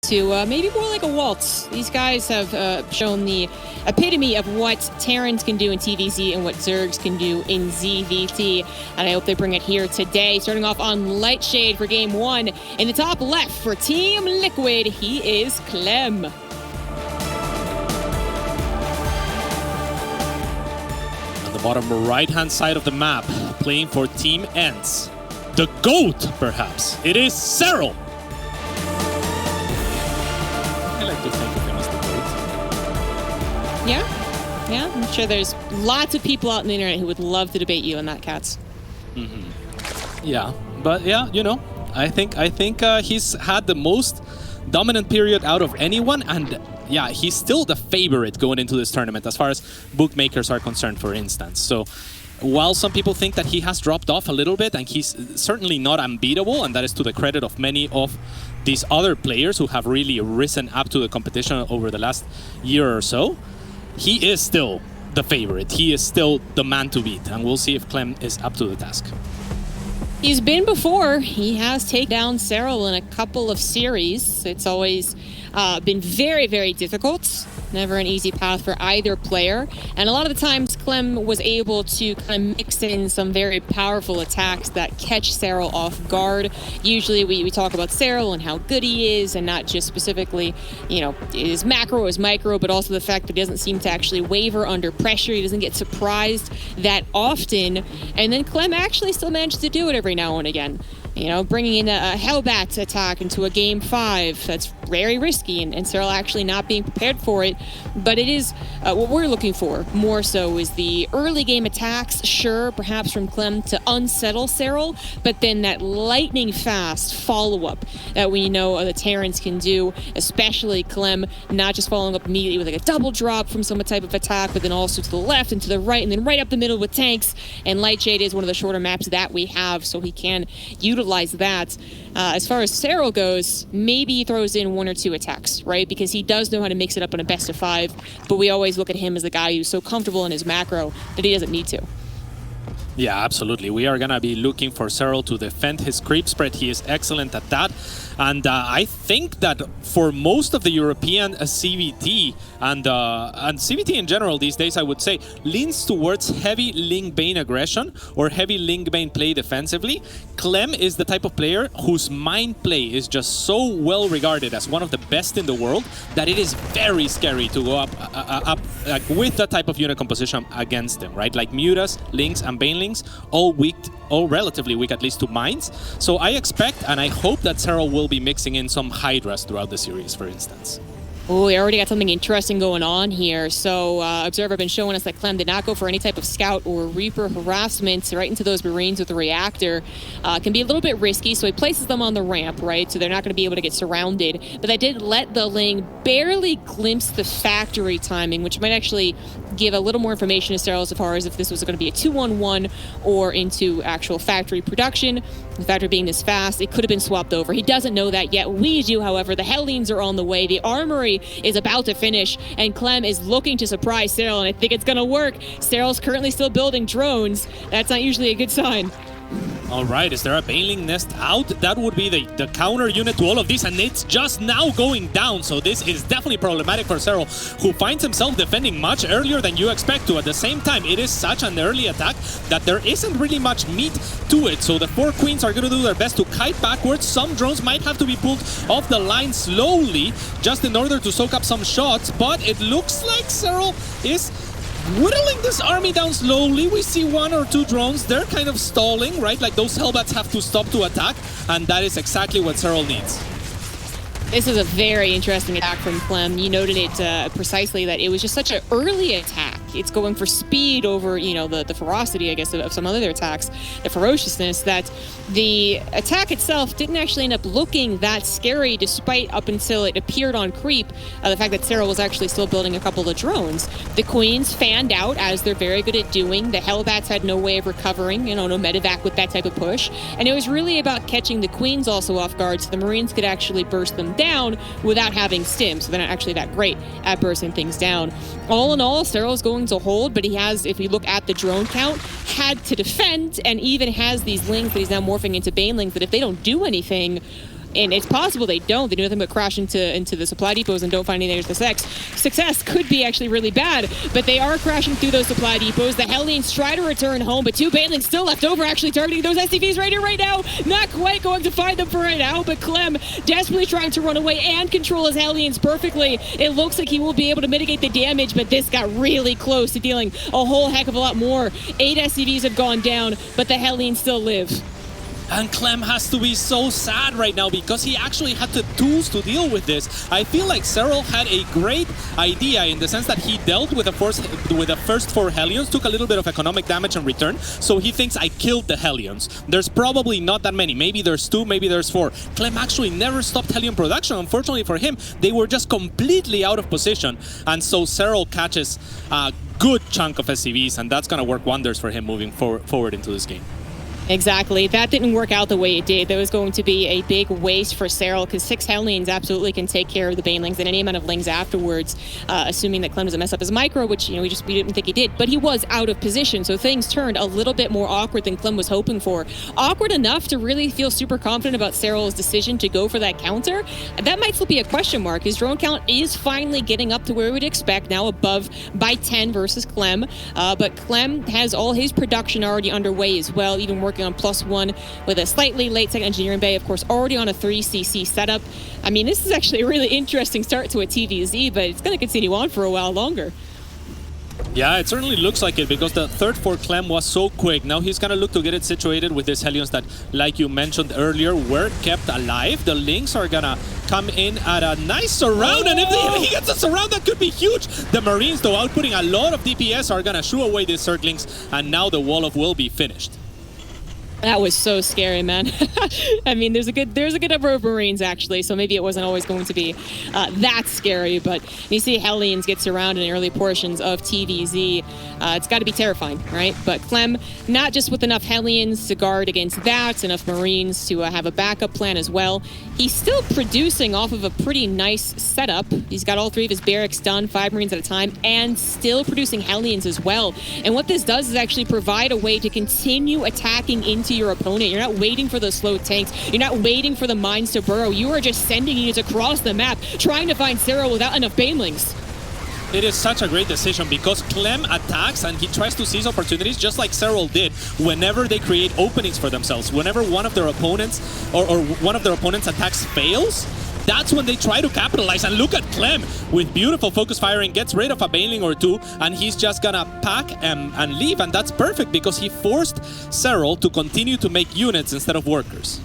to maybe more like a waltz. These guys have shown the epitome of what Terrans can do in TVZ and what Zergs can do in ZVT, and I hope they bring it here today. Starting off on Lightshade for game one. In the top left for Team Liquid, he is Clem. On the bottom right-hand side of the map, playing for Team Ents. The GOAT, perhaps. It is Serral. I like to think of him as the GOAT. Yeah, I'm sure there's lots of people out on the internet who would love to debate you on that, Cats. Yeah, but yeah, you know, I think he's had the most dominant period out of anyone, and yeah, he's still the favorite going into this tournament as far as bookmakers are concerned, for instance. So while some people think that he has dropped off a little bit, and he's certainly not unbeatable, and that is to the credit of many of these other players who have really risen up to the competition over the last year or so, he is still the favorite. He is still the man to beat, and we'll see if Clem is up to the task. He's been before. He has taken down Serral in a couple of series. It's always been very, very difficult. Never an easy path for either player. And a lot of the times, Clem was able to kind of mix in some very powerful attacks that catch Serral off guard. Usually we talk about Serral and how good he is, and not just specifically, you know, his macro, his micro, but also the fact that he doesn't seem to actually waver under pressure. He doesn't get surprised that often. And then Clem actually still manages to do it every now and again. You know, bringing in a Hellbat attack into a game 5, that's very risky, and Serral actually not being prepared for it. But it is what we're looking for more so is the early game attacks, sure, perhaps from Clem to unsettle Serral, but then that lightning fast follow-up that we know the Terrans can do, especially Clem, not just following up immediately with like a double drop from some type of attack, but then also to the left and to the right, and then right up the middle with tanks. And Lightshade is one of the shorter maps that we have, so he can utilize that. As far as Serral goes, maybe he throws in 1 or 2 attacks, right? Because he does know how to mix it up in a best of 5, but we always look at him as the guy who's so comfortable in his macro that he doesn't need to. Yeah, absolutely. We are going to be looking for Serral to defend his creep spread. He is excellent at that. And I think that for most of the European CVT and CVT in general these days, I would say, leans towards heavy Link Bane aggression or heavy Link Bane play defensively. Clem is the type of player whose mind play is just so well regarded as one of the best in the world that it is very scary to go up like, with that type of unit composition against them, right? Like Mutas, Links, and Banelings, all weak, all relatively weak at least to mines. So I expect and I hope that Serral will be mixing in some Hydras throughout the series, for instance. Oh, we already got something interesting going on here. So Observer been showing us that Clem did not go for any type of scout or Reaper harassment right into those Marines with the reactor. Can be a little bit risky, so he places them on the ramp, right? So they're not going to be able to get surrounded. But that did let the Ling barely glimpse the factory timing, which might actually give a little more information to Serral as far as if this was going to be a 2-on-1 or into actual factory production. The factory being this fast, it could have been swapped over. He doesn't know that yet. We do, however. The Hellenes are on the way. The armory is about to finish, and Clem is looking to surprise Serral, and I think it's going to work. Serral's currently still building drones. That's not usually a good sign. All right, is there a Baneling nest out? That would be the counter unit to all of these, and it's just now going down. So this is definitely problematic for Serral, who finds himself defending much earlier than you expect to. At the same time, it is such an early attack that there isn't really much meat to it. So the 4 Queens are going to do their best to kite backwards. Some drones might have to be pulled off the line slowly just in order to soak up some shots, but it looks like Serral is whittling this army down slowly. We see 1 or 2 drones. They're kind of stalling, right? Like those Hellbats have to stop to attack, and that is exactly what Serral needs. This is a very interesting attack from Clem. You noted it precisely that it was just such an early attack. It's going for speed over, you know, the ferocity, I guess, of some other attacks, the ferociousness, that the attack itself didn't actually end up looking that scary, despite up until it appeared on creep, the fact that Serral was actually still building a couple of drones. The Queens fanned out, as they're very good at doing. The Hellbats had no way of recovering, you know, no medevac with that type of push. And it was really about catching the Queens also off guard, so the Marines could actually burst them down without having stim, so they're not actually that great at bursting things down. All in all, Serral's going to hold, but he has, if we look at the drone count, had to defend, and even has these Lings that he's now morphing into Banelings that if they don't do anything, And it's possible they don't. They do nothing but crash into the supply depots and don't find any success. Could be actually really bad, but they are crashing through those supply depots. The Hellions try to return home, but 2 Banelings still left over, actually targeting those SCVs right here, right now. Not quite going to find them for right now, but Clem desperately trying to run away and control his Hellions perfectly. It looks like he will be able to mitigate the damage, but this got really close to dealing a whole heck of a lot more. 8 SCVs have gone down, but the Hellions still live. And Clem has to be so sad right now because he actually had the tools to deal with this. I feel like Serral had a great idea in the sense that he dealt with the first 4 Hellions, took a little bit of economic damage in return, so he thinks I killed the Hellions. There's probably not that many. Maybe there's 2, maybe there's 4. Clem actually never stopped Hellion production. Unfortunately for him, they were just completely out of position. And so Serral catches a good chunk of SCVs, and that's going to work wonders for him moving forward into this game. Exactly. That didn't work out the way it did. That was going to be a big waste for Serral because 6 Hellions absolutely can take care of the Banelings and any amount of Lings afterwards, assuming that Clem doesn't mess up his micro, which, we didn't think he did. But he was out of position, so things turned a little bit more awkward than Clem was hoping for. Awkward enough to really feel super confident about Serral's decision to go for that counter. That might still be a question mark. His drone count is finally getting up to where we would expect, now above by 10 versus Clem. But Clem has all his production already underway as well, even working on +1 with a slightly late second engineering bay, of course, already on a 3cc setup. I mean, this is actually a really interesting start to a TVZ, but it's going to continue on for a while longer. Yeah, it certainly looks like it because the third for Clem was so quick. Now he's going to look to get it situated with his Hellions that, like you mentioned earlier, were kept alive. The Lynx are going to come in at a nice surround, and if he gets a surround, that could be huge. The Marines, though, outputting a lot of DPS, are going to shoo away these Zerglings, and now the Wall of Will be finished. That was so scary, man. I mean, there's a good number of Marines, actually, so maybe it wasn't always going to be that scary, but you see Hellions get surrounded in early portions of TVZ. It's got to be terrifying, right? But Clem, not just with enough Hellions to guard against that, enough Marines to have a backup plan as well. He's still producing off of a pretty nice setup. He's got all 3 of his barracks done, 5 Marines at a time, and still producing Hellions as well. And what this does is actually provide a way to continue attacking into your opponent. You're not waiting for the slow tanks. You're not waiting for the mines to burrow. You are just sending units across the map, trying to find Serral without enough Banelings. It is such a great decision because Clem attacks and he tries to seize opportunities just like Serral did whenever they create openings for themselves. Whenever one of their opponents or one of their opponents' attacks fails, that's when they try to capitalize. And look at Clem with beautiful focus firing, gets rid of a Baneling or 2, and he's just gonna pack and leave. And that's perfect because he forced Serral to continue to make units instead of workers.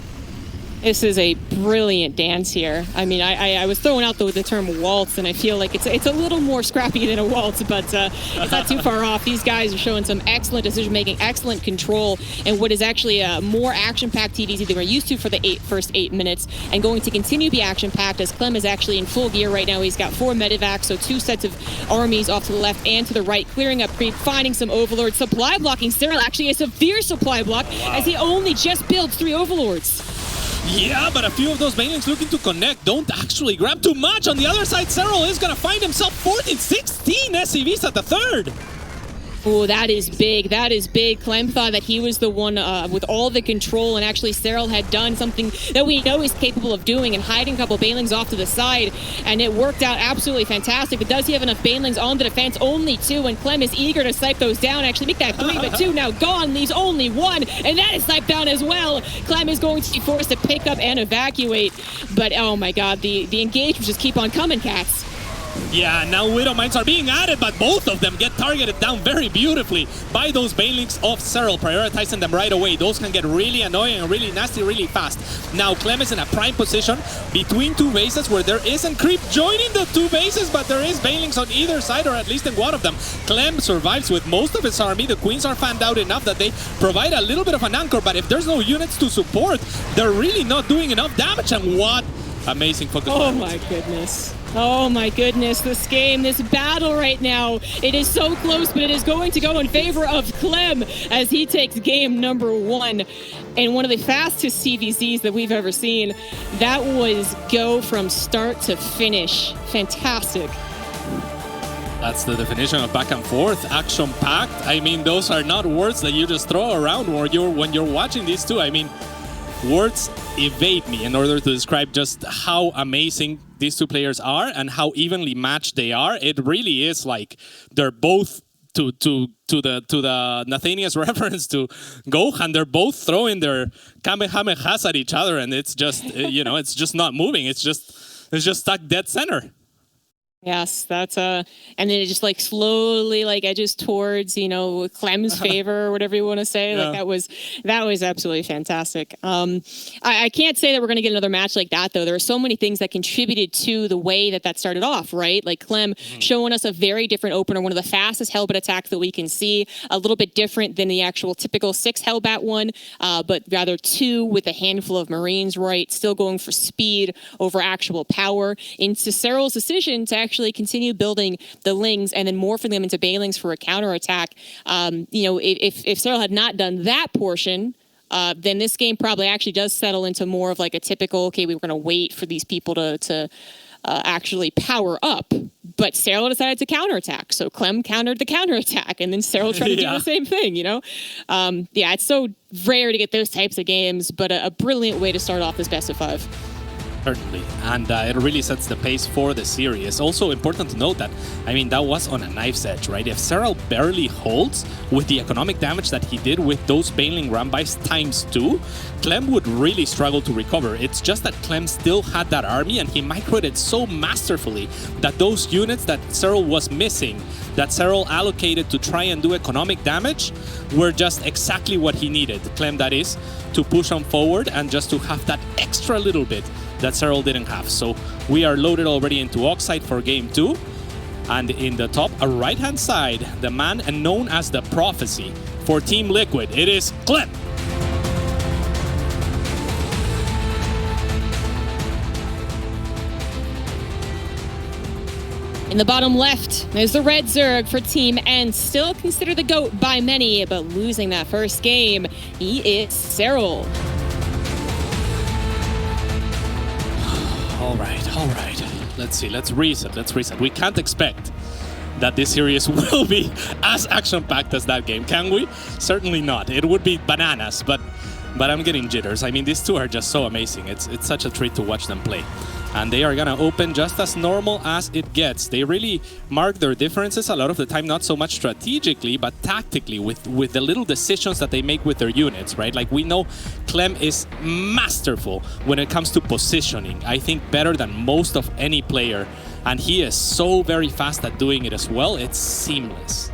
This is a brilliant dance here. I mean, I was throwing out the term waltz, and I feel like it's a little more scrappy than a waltz, but it's not too far off. These guys are showing some excellent decision-making, excellent control, and what is actually a more action-packed TVZ than we're used to for the first 8 minutes, and going to continue to be action-packed as Clem is actually in full gear right now. He's got 4 medivacs, so 2 sets of armies off to the left and to the right, clearing up creep, finding some overlords, supply blocking Serral, actually a severe supply block, as he only just builds 3 overlords. Yeah, but a few of those Banelings looking to connect don't actually grab too much. On the other side, Serral is going to find himself 14, 16 SCVs at the third. Oh, that is big. That is big. Clem thought that he was the one with all the control, and actually Serral had done something that we know he's capable of doing and hiding a couple Banelings off to the side, and it worked out absolutely fantastic. But does he have enough Banelings on the defense? Only 2, and Clem is eager to snipe those down, actually make that 3, but 2 now gone, leaves only 1, and that is sniped down as well. Clem is going to be forced to pick up and evacuate, but oh my god, the engagements just keep on coming, cats. Yeah, now Widow Mines are being added, but both of them get targeted down very beautifully by those Banelings of Serral, prioritizing them right away. Those can get really annoying and really nasty really fast. Now Clem is in a prime position between 2 bases where there isn't creep joining the 2 bases, but there is Banelings on either side, or at least in one of them. Clem survives with most of his army. The Queens are fanned out enough that they provide a little bit of an anchor, but if there's no units to support, they're really not doing enough damage. And what amazing focus. Oh my goodness. Oh my goodness, this game, this battle right now, it is so close, but it is going to go in favor of Clem as he takes game number 1. And one of the fastest CVCs that we've ever seen. That was go from start to finish. Fantastic. That's the definition of back and forth, action-packed. I mean, those are not words that you just throw around when you're watching these two. I mean, words evade me in order to describe just how amazing these two players are and how evenly matched they are. It really is like they're both to the Nathaniel's reference to Gohan. They're both throwing their kamehamehas at each other, and it's just it's just not moving. It's just stuck dead center. Yes, that's and then it just like slowly like edges towards Clem's favor or whatever you want to say. Yeah. Like that was absolutely fantastic. I can't say that we're going to get another match like that though. There are so many things that contributed to the way that started off, right? Like Clem showing us a very different opener, one of the fastest Hellbat attacks that we can see, a little bit different than the actual typical 6 Hellbat one, but rather 2 with a handful of Marines, right? Still going for speed over actual power. Into Serral's decision to actually continue building the Lings and then morphing them into Banelings for a counterattack. If Serral had not done that portion, then this game probably actually does settle into more of like a typical, okay, we were going to wait for these people to actually power up. But Serral decided to counterattack. So Clem countered the counterattack, and then Serral tried to do the same thing, it's so rare to get those types of games, but a brilliant way to start off this best of 5. Certainly, and it really sets the pace for the series. Also important to note that, that was on a knife's edge, right? If Serral barely holds with the economic damage that he did with those Baneling Rambais ×2, Clem would really struggle to recover. It's just that Clem still had that army, and he microed it so masterfully that those units that Serral was missing, that Serral allocated to try and do economic damage, were just exactly what he needed. Clem, that is, to push on forward and just to have that extra little bit that Serral didn't have. So we are loaded already into Oxide for game 2. And in the top right-hand side, the man known as the Prophecy for Team Liquid, it is Clem. In the bottom left, there's the Red Zerg for Team N, still considered the GOAT by many, but losing that first game, he is Serral. All right. Let's see. Let's reset. We can't expect that this series will be as action-packed as that game, can we? Certainly not. It would be bananas, but I'm getting jitters. These two are just so amazing. It's such a treat to watch them play. And they are gonna open just as normal as it gets. They really mark their differences a lot of the time, not so much strategically, but tactically with the little decisions that they make with their units, right? Like we know Clem is masterful when it comes to positioning. I think better than most of any player. And he is so very fast at doing it as well. It's seamless.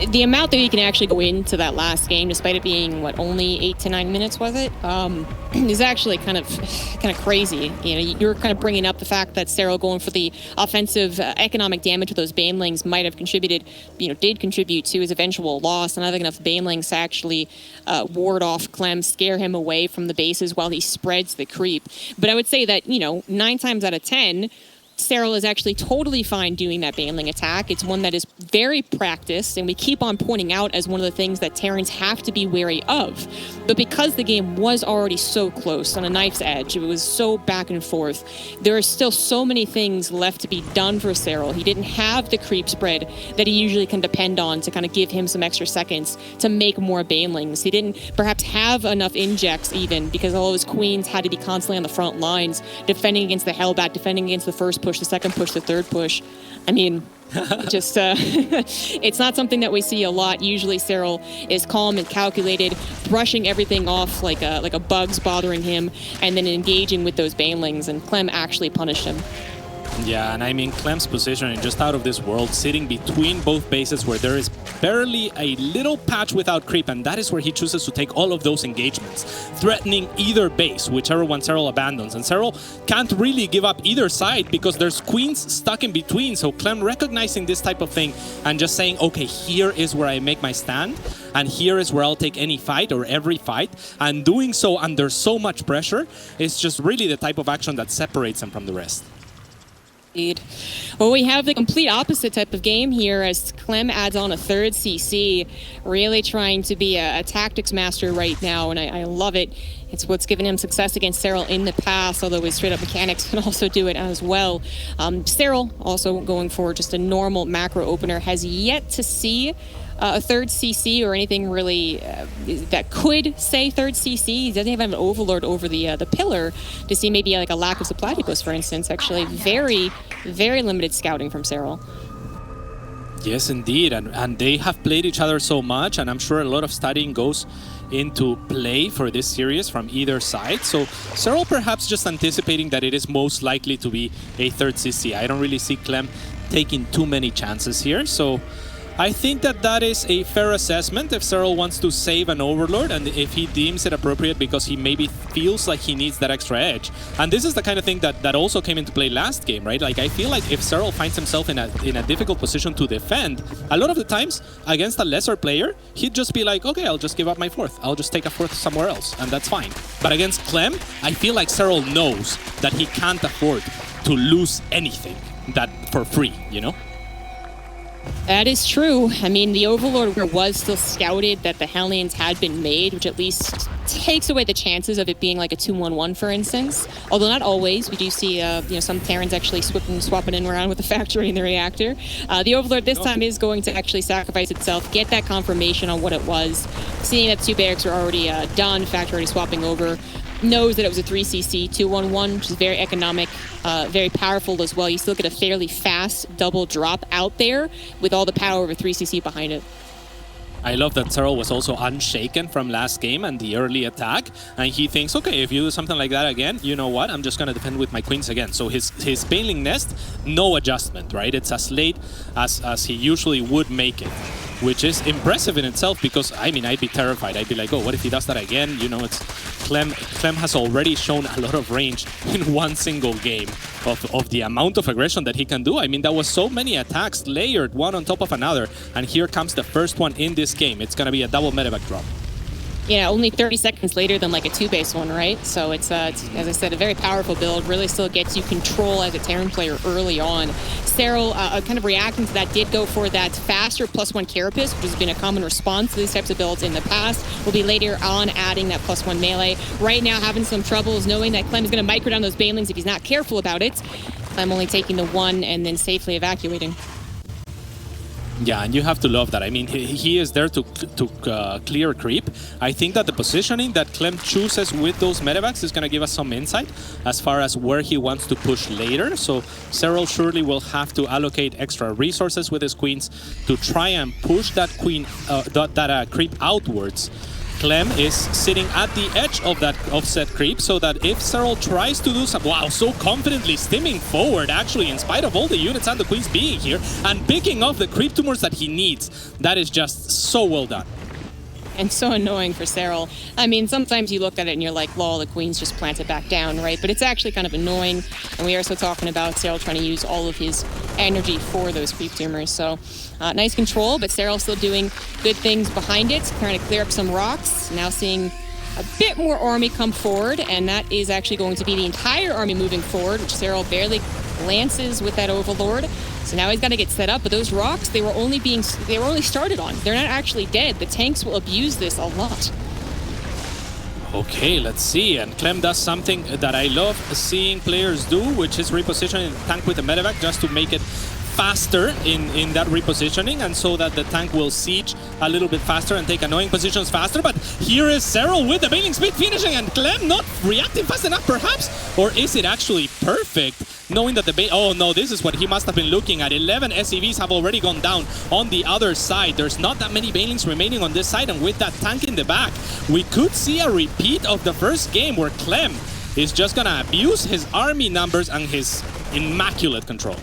The amount that he can actually go into that last game, despite it being only 8 to 9 minutes, was it? Is actually kind of crazy. You're kind of bringing up the fact that Serral going for the offensive economic damage with those Banelings might have did contribute to his eventual loss, and having enough Banelings to actually ward off Clem, scare him away from the bases while he spreads the creep. But I would say that 9 times out of 10. Serral is actually totally fine doing that Baneling attack. It's one that is very practiced, and we keep on pointing out as one of the things that Terrans have to be wary of. But because the game was already so close, on a knife's edge, it was so back and forth, there are still so many things left to be done for Serral. He didn't have the creep spread that he usually can depend on to kind of give him some extra seconds to make more Banelings. He didn't perhaps have enough injects even, because all of his queens had to be constantly on the front lines, defending against the Hellbat, defending against the first push, the second push, the third push. Just it's not something that we see a lot. Usually Serral is calm and calculated, brushing everything off like a bug's bothering him, and then engaging with those Banelings, and Clem actually punished him. Yeah, and Clem's positioning just out of this world, sitting between both bases where there is barely a little patch without creep, and that is where he chooses to take all of those engagements, threatening either base, whichever one Serral abandons. And Serral can't really give up either side because there's queens stuck in between. So Clem recognizing this type of thing and just saying, okay, here is where I make my stand, and here is where I'll take any fight or every fight, and doing so under so much pressure is just really the type of action that separates him from the rest. Well, we have the complete opposite type of game here as Clem adds on a third CC, really trying to be a tactics master right now, and I love it. It's what's given him success against Serral in the past, although his straight-up mechanics can also do it as well. Serral, also going for just a normal macro opener, has yet to see a third CC or anything really that could say third CC. He doesn't even have an overlord over the pillar to see maybe like a lack of supply depots, for instance. Actually, very, very limited scouting from Serral. Yes, indeed, and they have played each other so much, and I'm sure a lot of studying goes into play for this series from either side. So Serral perhaps just anticipating that it is most likely to be a third CC. I don't really see Clem taking too many chances here, so I think that that is a fair assessment if Serral wants to save an Overlord and if he deems it appropriate because he maybe feels like he needs that extra edge. And this is the kind of thing that also came into play last game, right? Like, I feel like if Serral finds himself in a difficult position to defend, a lot of the times against a lesser player, he'd just be like, okay, I'll just give up my fourth. I'll just take a fourth somewhere else, and that's fine. But against Clem, I feel like Serral knows that he can't afford to lose anything that for free, you know? That is true. I mean, the Overlord was still scouted that the Hellions had been made, which at least takes away the chances of it being like a 2-1-1, for instance. Although not always. We do see some Terrans actually swapping in around with the factory and the reactor. The Overlord this time is going to actually sacrifice itself, get that confirmation on what it was. Seeing that the two barracks are already done, factory already swapping over, knows that it was a 3cc 2-1-1, which is very economic, very powerful as well. You still get a fairly fast double drop out there with all the power of a 3cc behind it. I love that Serral was also unshaken from last game and the early attack, and he thinks, okay, if you do something like that again, you know what, I'm just going to defend with my queens again. So his Baneling Nest, no adjustment, right? It's as late as he usually would make it, which is impressive in itself because, I mean, I'd be terrified. I'd be like, oh, what if he does that again? You know, it's Clem has already shown a lot of range in one single game of the amount of aggression that he can do. I mean, that was so many attacks layered one on top of another, and here comes the first one in this game. It's going to be a double medevac drop. Yeah, only 30 seconds later than like a 2-base one, right? So it's, as I said, a very powerful build. Really still gets you control as a Terran player early on. Serral, kind of reacting to that, did go for that faster +1 Carapace, which has been a common response to these types of builds in the past. Will be later on adding that +1 melee. Right now having some troubles knowing that Clem is going to micro down those Banelings if he's not careful about it. Clem only taking the one and then safely evacuating. Yeah, and you have to love that. I mean, he is there to clear creep. I think that the positioning that Clem chooses with those medevacs is going to give us some insight as far as where he wants to push later. So Serral surely will have to allocate extra resources with his queens to try and push that creep outwards. Clem is sitting at the edge of that offset creep so that if Serral tries to do some... Wow, so confidently stimming forward, actually, in spite of all the units and the queens being here, and picking off the creep tumors that he needs. That is just so well done. And so annoying for Serral. I mean, sometimes you look at it and you're like, lol, the queen's just planted back down, right? But it's actually kind of annoying. And we are still talking about Serral trying to use all of his energy for those creep tumors. So nice control, but Serral still doing good things behind it, trying to clear up some rocks. Now seeing a bit more army come forward, and that is actually going to be the entire army moving forward, which Serral barely glances with that Overlord. So now he's got to get set up, but those rocks, they were only started on. They're not actually dead. The tanks will abuse this a lot. Okay, let's see. And Clem does something that I love seeing players do, which is repositioning the tank with the medevac just to make it faster in that repositioning, and so that the tank will siege a little bit faster and take annoying positions faster. But here is Serral with the Baneling speed finishing, and Clem not reacting fast enough perhaps? Or is it actually perfect? Knowing that the oh no, this is what he must have been looking at. 11 SCVs have already gone down on the other side. There's not that many Banelings remaining on this side, and with that tank in the back, we could see a repeat of the first game where Clem is just gonna abuse his army numbers and his immaculate control.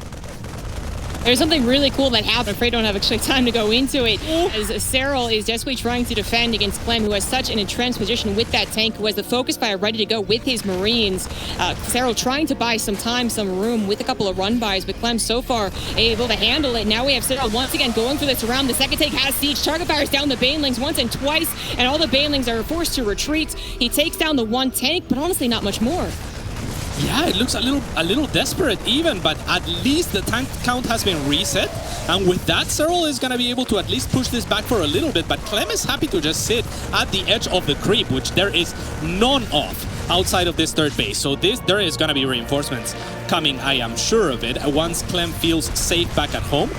There's something really cool that happened. I'm afraid I don't have actually time to go into it. As Serral is desperately trying to defend against Clem, who has such an entrenched position with that tank, who has the focus fire ready to go with his Marines. Serral trying to buy some time, some room with a couple of run-bys, but Clem so far able to handle it. Now we have Serral once again going for this around. The second take has siege. Target fires down the Banelings once and twice, and all the Banelings are forced to retreat. He takes down the one tank, but honestly not much more. Yeah, it looks a little desperate even, but at least the tank count has been reset, and with that, Serral is going to be able to at least push this back for a little bit, but Clem is happy to just sit at the edge of the creep, which there is none of outside of this third base. So there is going to be reinforcements coming, I am sure of it, once Clem feels safe back at home.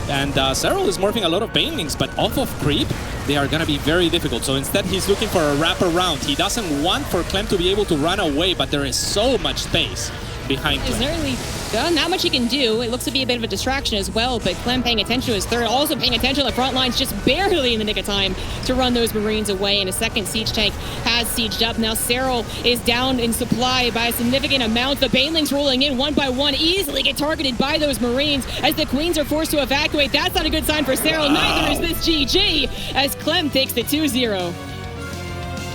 And Serral is morphing a lot of Banelings, but off of creep, they are going to be very difficult. So instead, he's looking for a wraparound. He doesn't want for Clem to be able to run away, but there is so much space behind Clem. There's really not much he can do. It looks to be a bit of a distraction as well, but Clem paying attention to his third, also paying attention to the front lines, just barely in the nick of time to run those Marines away, and a second siege tank has sieged up. Now Serral is down in supply by a significant amount. The Banelings rolling in one by one, easily get targeted by those Marines as the Queens are forced to evacuate. That's not a good sign for Serral. Neither is this GG as Clem takes the 2-0.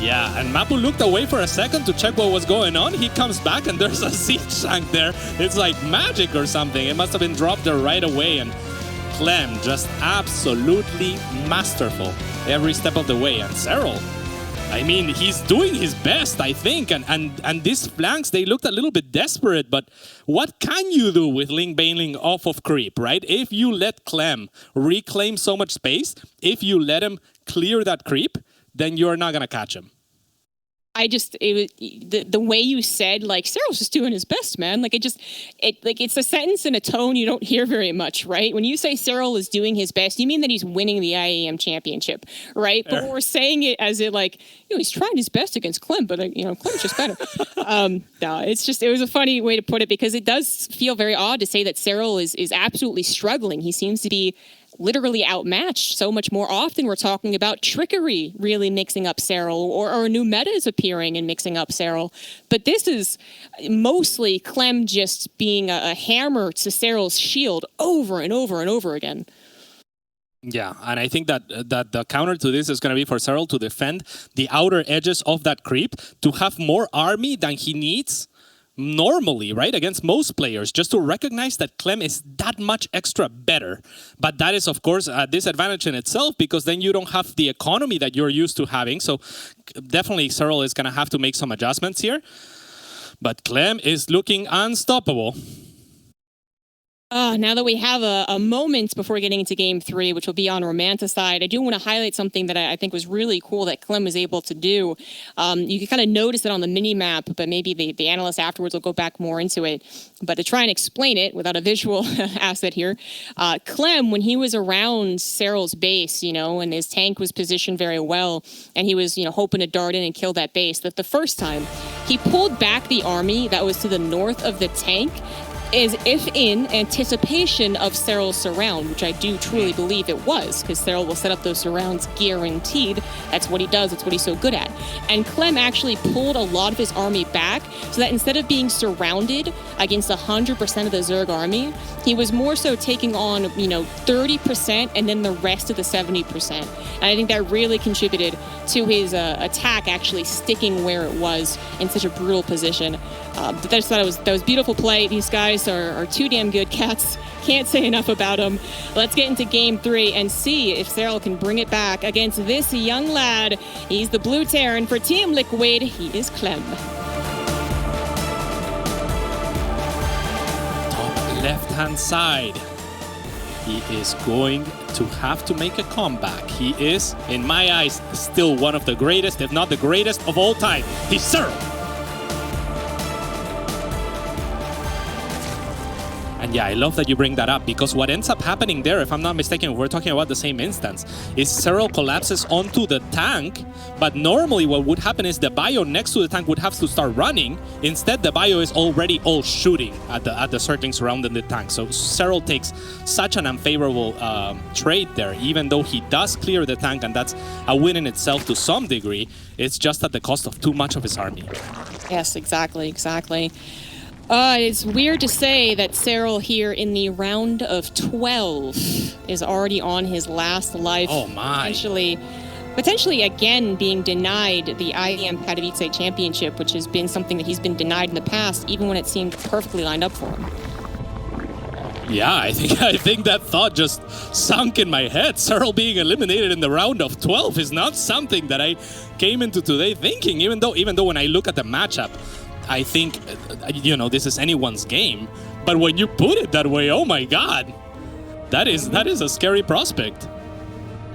Yeah, and Mapu looked away for a second to check what was going on. He comes back and there's a siege tank there. It's like magic or something. It must have been dropped there right away. And Clem just absolutely masterful every step of the way. And Serral, I mean, he's doing his best, I think. And these flanks, they looked a little bit desperate. But what can you do with Ling Baneling off of creep, right? If you let Clem reclaim so much space, if you let him clear that creep, then you're not going to catch him. The way you said, like, Serral's just doing his best, man. Like, it's a sentence and a tone you don't hear very much, right? When you say Serral is doing his best, you mean that he's winning the IEM championship, right? But we're saying it as it, like, he's trying his best against Clem, but, Clem's just better. No, it was a funny way to put it, because it does feel very odd to say that Serral is absolutely struggling. He seems to be literally outmatched so much more often. We're talking about trickery really mixing up Serral, or new metas appearing and mixing up Serral. But this is mostly Clem just being a hammer to Serral's shield over and over and over again. Yeah, and I think that the counter to this is going to be for Serral to defend the outer edges of that creep, to have more army than he needs normally, right, against most players, just to recognize that Clem is that much extra better. But that is, of course, a disadvantage in itself, because then you don't have the economy that you're used to having. So definitely Serral is going to have to make some adjustments here. But Clem is looking unstoppable. Now that we have a moment before getting into Game 3, which will be on Romanticide, I do want to highlight something that I think was really cool that Clem was able to do. You can kind of notice it on the mini-map, but maybe the analyst afterwards will go back more into it. But to try and explain it without a visual asset here, Clem, when he was around Serral's base, and his tank was positioned very well, and he was, hoping to dart in and kill that base, that the first time he pulled back the army that was to the north of the tank, as if in anticipation of Serral's surround, which I do truly believe it was, because Serral will set up those surrounds guaranteed. That's what he does. That's what he's so good at. And Clem actually pulled a lot of his army back so that instead of being surrounded against 100% of the Zerg army, he was more so taking on, 30% and then the rest of the 70%. And I think that really contributed to his attack actually sticking where it was in such a brutal position. I just thought that was beautiful play. These guys are too damn good. Cats, can't say enough about them. Let's get into Game 3 and see if Serral can bring it back against this young lad. He's the Blue Terran for Team Liquid. He is Clem. Top left-hand side. He is going to have to make a comeback. He is, in my eyes, still one of the greatest, if not the greatest of all time. He's Serral. And yeah, I love that you bring that up, because what ends up happening there, if I'm not mistaken, we're talking about the same instance, is Serral collapses onto the tank, but normally what would happen is the bio next to the tank would have to start running. Instead, the bio is already all shooting at the circling surrounding the tank. So Serral takes such an unfavorable trade there, even though he does clear the tank, and that's a win in itself to some degree. It's just at the cost of too much of his army. Yes, exactly. It's weird to say that Serral here in the round of 12 is already on his last life. Oh my. Potentially again being denied the IEM Katowice championship, which has been something that he's been denied in the past, even when it seemed perfectly lined up for him. Yeah, I think that thought just sunk in my head. Serral being eliminated in the round of 12 is not something that I came into today thinking, even though when I look at the matchup, I think, this is anyone's game. But when you put it that way, oh my God, that is a scary prospect.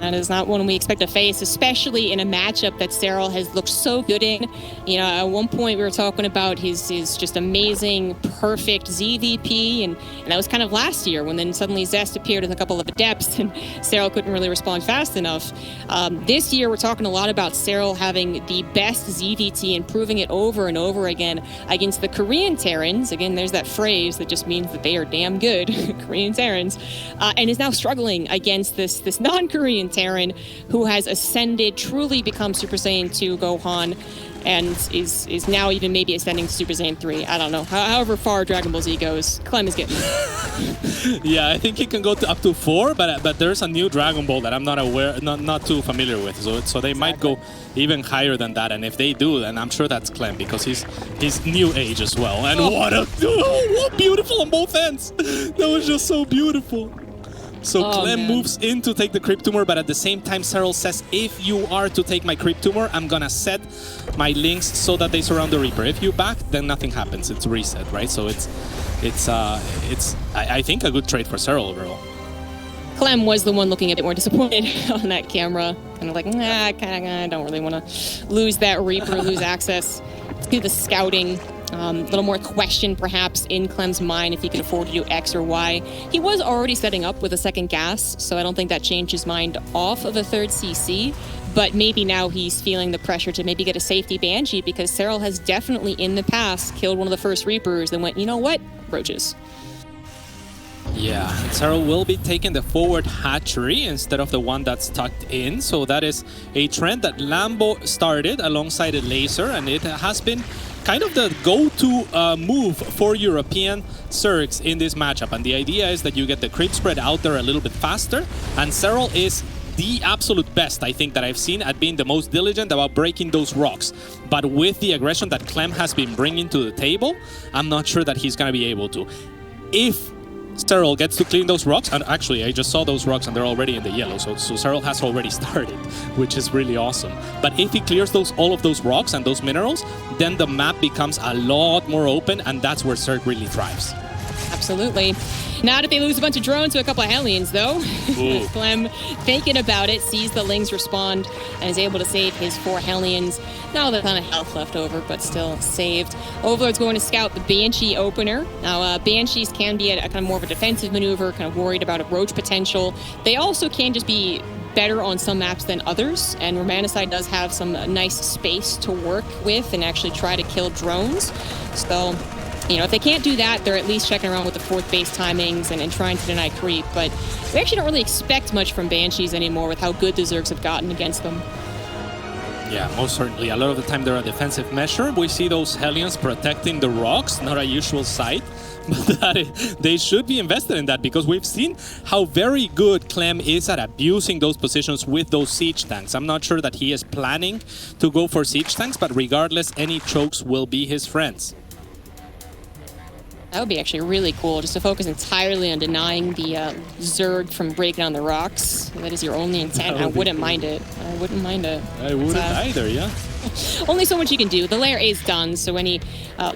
That is not one we expect to face, especially in a matchup that Serral has looked so good in. You know, at one point we were talking about his just amazing, perfect ZVP, and that was kind of last year when then suddenly Zest appeared with a couple of adepts and Serral couldn't really respond fast enough. This year we're talking a lot about Serral having the best ZVT and proving it over and over again against the Korean Terrans. Again, there's that phrase that just means that they are damn good, Korean Terrans, and is now struggling against this non-Korean Terran who has ascended, truly become Super Saiyan 2 Gohan, and is now even maybe ascending to Super Saiyan 3. I don't know. However far Dragon Ball Z goes, Clem is getting Yeah, I think he can go up to 4, but there's a new Dragon Ball that I'm not aware, not too familiar with. So they might go even higher than that, and if they do, then I'm sure that's Clem because he's new age as well. And what beautiful on both ends! That was just so beautiful. So Clem moves in to take the Crypt Tumor, but at the same time, Serral says, if you are to take my Crypt Tumor, I'm gonna set my links so that they surround the Reaper. If you back, then nothing happens. It's reset, right? So it's I think a good trade for Serral overall. Clem was the one looking a bit more disappointed on that camera. Kind of like, I don't really want to lose that Reaper, lose access to the scouting. A little more question, perhaps, in Clem's mind if he could afford to do X or Y. He was already setting up with a second gas, so I don't think that changed his mind off of a third CC. But maybe now he's feeling the pressure to maybe get a safety Banshee because Serral has definitely in the past killed one of the first Reapers and went, you know what? Roaches. Yeah, Serral will be taking the forward hatchery instead of the one that's tucked in. So that is a trend that Lambo started alongside a laser, and it has been kind of the go-to move for European Zergs in this matchup. And the idea is that you get the creep spread out there a little bit faster, and Serral is the absolute best, I think, that I've seen at being the most diligent about breaking those rocks. But with the aggression that Clem has been bringing to the table, I'm not sure that he's going to be able to. If Serral gets to clean those rocks, and actually I just saw those rocks and they're already in the yellow, so Serral has already started, which is really awesome. But if he clears all of those rocks and those minerals, then the map becomes a lot more open, and that's where Zerg really thrives. Absolutely. Not if they lose a bunch of drones to a couple of Hellions, though. Clem, thinking about it, sees the Lings respond and is able to save his 4 Hellions. Now there's a ton of health left over, but still saved. Overlord's going to scout the Banshee opener. Now, Banshees can be a kind of more of a defensive maneuver, kind of worried about a roach potential. They also can just be better on some maps than others, and Romanticide does have some nice space to work with and actually try to kill drones. So, you know, if they can't do that, they're at least checking around with the 4th base timings and trying to deny creep. But we actually don't really expect much from Banshees anymore with how good the Zergs have gotten against them. Yeah, most certainly. A lot of the time they're a defensive measure. We see those Hellions protecting the rocks, not a usual sight. But they should be invested in that because we've seen how very good Clem is at abusing those positions with those siege tanks. I'm not sure that he is planning to go for siege tanks, but regardless, any chokes will be his friends. That would be actually really cool, just to focus entirely on denying the Zerg from breaking down the rocks. If that is your only intent. I wouldn't mind it. I wouldn't mind it. I wouldn't either, yeah. Only so much you can do. The lair is done, so any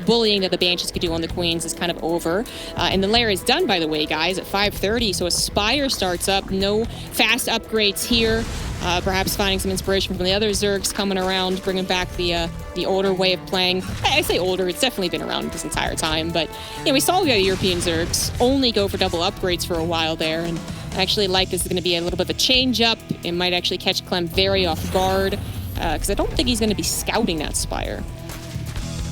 bullying that the Banshees could do on the Queens is kind of over. And the lair is done, by the way, guys, at 5:30, so a Spire starts up. No fast upgrades here. Perhaps finding some inspiration from the other Zergs coming around, bringing back the older way of playing. I say older, it's definitely been around this entire time, but you know, we saw the European Zergs only go for double upgrades for a while there, and I actually like this is going to be a little bit of a change-up. It might actually catch Clem very off guard, because I don't think he's going to be scouting that Spire.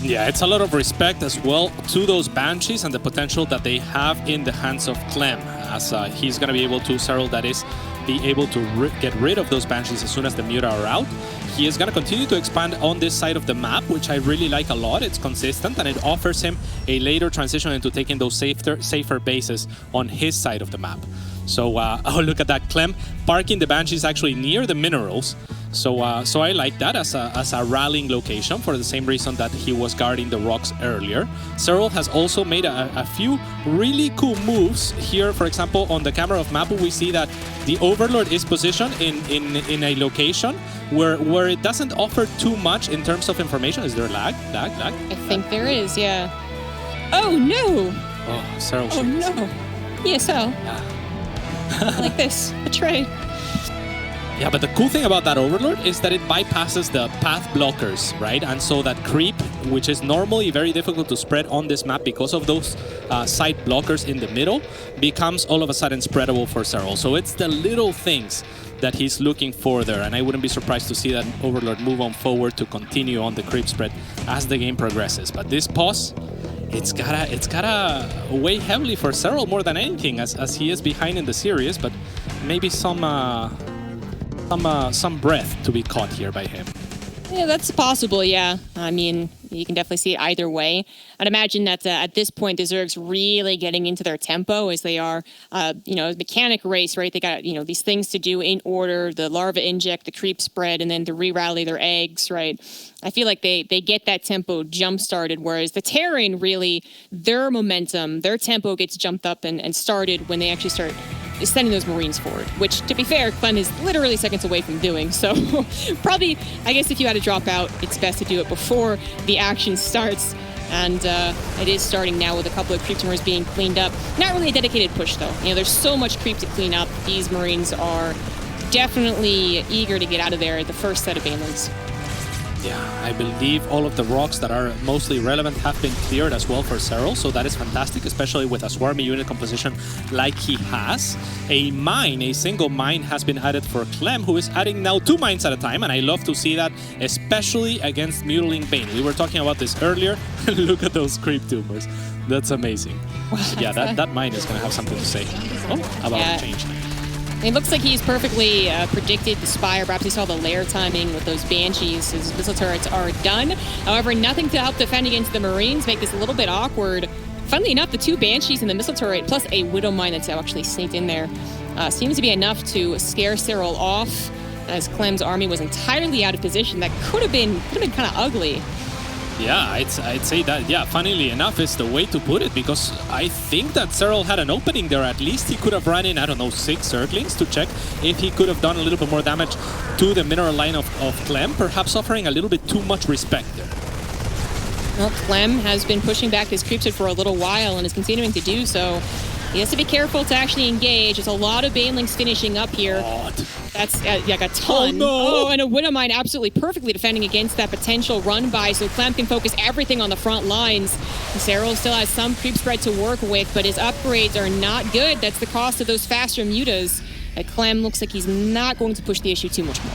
Yeah, it's a lot of respect as well to those Banshees and the potential that they have in the hands of Clem, as he's going to be able to, Serral that is, be able to get rid of those Banshees as soon as the Muta are out. He is going to continue to expand on this side of the map, which I really like a lot. It's consistent, and it offers him a later transition into taking those safer bases on his side of the map. So, oh, look at that. Clem parking the Banshees actually near the minerals. So I like that as a rallying location for the same reason that he was guarding the rocks earlier. Serral has also made a few really cool moves here. For example, on the camera of Mapu, we see that the Overlord is positioned in a location where it doesn't offer too much in terms of information. Is there lag? I think there is, yeah. Oh, no! Oh, Serral. Oh, no. ESL. Like this. Betray. Yeah, but the cool thing about that Overlord is that it bypasses the path blockers, right? And so that creep, which is normally very difficult to spread on this map because of those side blockers in the middle, becomes all of a sudden spreadable for Serral. So it's the little things that he's looking for there, and I wouldn't be surprised to see that Overlord move on forward to continue on the creep spread as the game progresses. But this pause, it's gotta weigh heavily for Serral more than anything, as he is behind in the series, but maybe some breath to be caught here by him. Yeah, that's possible, yeah. I mean, you can definitely see it either way. I'd imagine that at this point, the Zerg's really getting into their tempo as they are, mechanic race, right? They got, these things to do in order, the larva inject, the creep spread, and then to re-rally their eggs, right? I feel like they get that tempo jump-started, whereas the Terran really, their momentum, their tempo gets jumped up and started when they actually start sending those Marines forward, which, to be fair, Clem is literally seconds away from doing. So probably, I guess if you had to drop out, it's best to do it before the action starts. And it is starting now with a couple of creep Marines being cleaned up. Not really a dedicated push, though. There's so much creep to clean up. These Marines are definitely eager to get out of there at the first set of banelings. Yeah, I believe all of the rocks that are mostly relevant have been cleared as well for Serral, so that is fantastic, especially with a swarmy unit composition like he has. A single mine has been added for Clem, who is adding now 2 mines at a time, and I love to see that, especially against Mutiling Bane. We were talking about this earlier. Look at those creep tumors. That's amazing. Yeah, that mine is going to have something to say about the change. It looks like he's perfectly predicted the Spire. Perhaps he saw the lair timing with those Banshees. His missile turrets are done. However, nothing to help defend against the Marines, make this a little bit awkward. Funnily enough, the 2 Banshees and the missile turret, plus a Widow Mine that's actually sneaked in there, seems to be enough to scare Serral off, as Clem's army was entirely out of position. That could have been kind of ugly. Yeah, I'd say that, yeah, funnily enough is the way to put it, because I think that Serral had an opening there. At least he could have run in, I don't know, 6 Zerglings to check if he could have done a little bit more damage to the mineral line of Clem, perhaps offering a little bit too much respect there. Well, Clem has been pushing back his creeps for a little while and is continuing to do so. He has to be careful to actually engage. There's a lot of Banelings finishing up here. God. That's like a ton. Oh, no. And a Widow Mine absolutely perfectly defending against that potential run by, so Clem can focus everything on the front lines. Serral still has some creep spread to work with, but his upgrades are not good. That's the cost of those faster mutas. Clem looks like he's not going to push the issue too much more.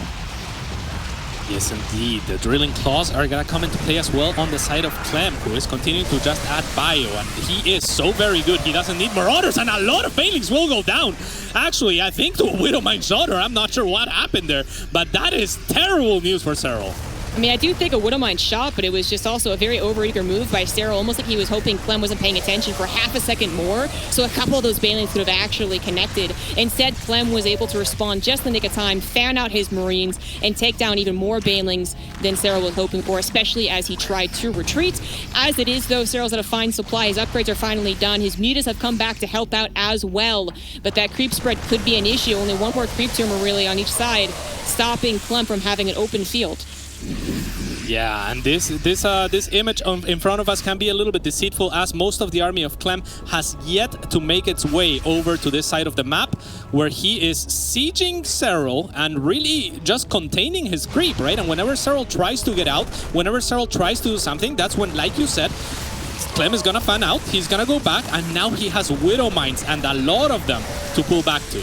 Yes, indeed. The drilling claws are going to come into play as well on the side of Clem, who is continuing to just add bio, and he is so very good. He doesn't need Marauders, and a lot of Banelings will go down. Actually, I think the Widow Mine shot her. I'm not sure what happened there, but that is terrible news for Serral. I mean, I do think a Widow Mine shot, but it was just also a very overeager move by Serral, almost like he was hoping Clem wasn't paying attention for half a second more, so a couple of those Banelings could have actually connected. Instead, Clem was able to respond just in the nick of time, fan out his Marines, and take down even more Banelings than Serral was hoping for, especially as he tried to retreat. As it is, though, Serral's at a fine supply. His upgrades are finally done. His mutas have come back to help out as well, but that creep spread could be an issue. Only one more creep tumor really on each side, stopping Clem from having an open field. Yeah, and this image in front of us can be a little bit deceitful, as most of the army of Clem has yet to make its way over to this side of the map, where he is sieging Serral and really just containing his creep, right? And whenever Serral tries to get out, whenever Serral tries to do something, that's when, like you said, Clem is gonna fan out, he's gonna go back, and now he has Widow Mines, and a lot of them to pull back to.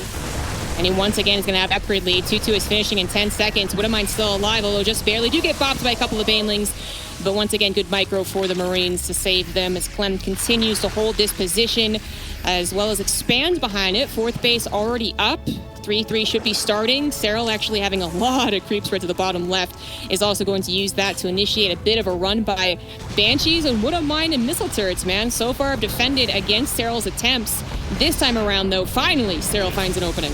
And he once again is going to have upgrade lead. 2-2 is finishing in 10 seconds. Widow Mine's still alive, although just barely. Do get bopped by a couple of Banelings. But once again, good micro for the Marines to save them as Clem continues to hold this position, as well as expand behind it. 4th base already up. 3-3 should be starting. Serral, actually having a lot of creep spread to the bottom left, is also going to use that to initiate a bit of a run by Banshees and Widow Mine and missile turrets, man. So far, have defended against Serral's attempts. This time around, though, finally, Serral finds an opening.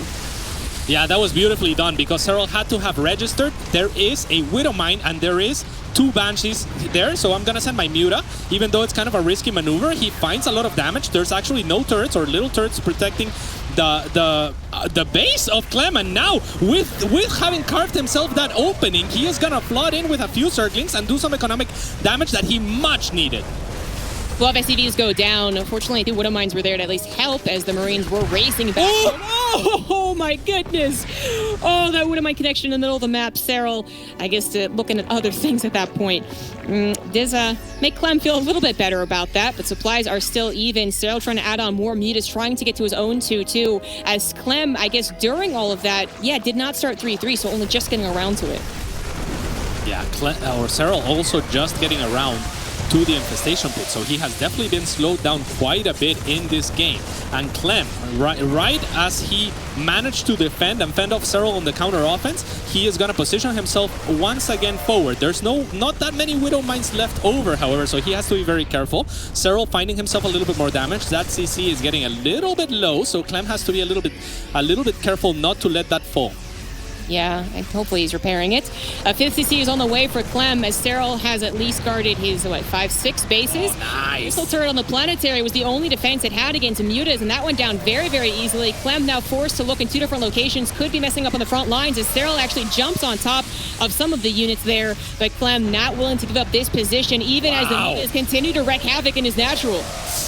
Yeah, that was beautifully done, because Serral had to have registered. There is a Widow Mine and there is 2 Banshees there, so I'm gonna send my Muta. Even though it's kind of a risky maneuver, he finds a lot of damage. There's actually no turrets or little turrets protecting the base of Clem, and now with having carved himself that opening, he is gonna flood in with a few Zerglings and do some economic damage that he much needed. 12 SCVs go down. Unfortunately, the Widow Mines were there to at least help as the Marines were racing back. Oh my goodness. Oh, that Widow Mine connection in the middle of the map. Serral, I guess, looking at other things at that point. Does make Clem feel a little bit better about that, but supplies are still even. Serral trying to add on more mutas, trying to get to his own 2-2, as Clem, I guess, during all of that, did not start 3-3, so only just getting around to it. Yeah, Serral also just getting around to the infestation pit, so he has definitely been slowed down quite a bit in this game. And Clem, right as he managed to defend and fend off Serral on the counter offense, he is going to position himself once again forward. There's not that many Widow Mines left over, however, so he has to be very careful. Serral finding himself a little bit more damage. That CC is getting a little bit low, so Clem has to be a little bit careful not to let that fall. Yeah, and hopefully he's repairing it. 5th CC is on the way for Clem, as Serral has at least guarded his, 5-6 bases. Oh, nice. Missile turret on the planetary was the only defense it had against mutas, and that went down very, very easily. Clem now forced to look in 2 different locations, could be messing up on the front lines, as Serral actually jumps on top of some of the units there, but Clem not willing to give up this position, even as the mutas continue to wreak havoc in his natural.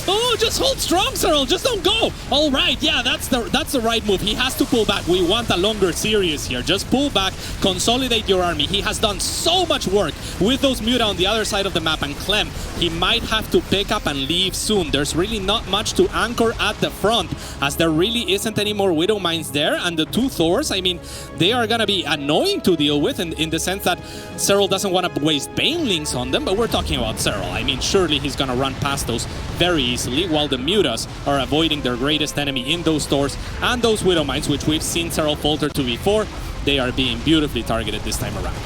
Oh, just hold strong, Serral. Just don't go. All right, yeah, that's the right move. He has to pull back. We want a longer series here. Just pull back, consolidate your army. He has done so much work with those muta on the other side of the map, and Clem, he might have to pick up and leave soon. There's really not much to anchor at the front, as there really isn't any more Widow Mines there, and the 2 Thors, I mean, they are going to be annoying to deal with in the sense that Serral doesn't want to waste Banelings on them, but we're talking about Serral. I mean, surely he's going to run past those very easily, while the mutas are avoiding their greatest enemy in those Thors and those Widow Mines, which we've seen Serral falter to before. They are being beautifully targeted this time around.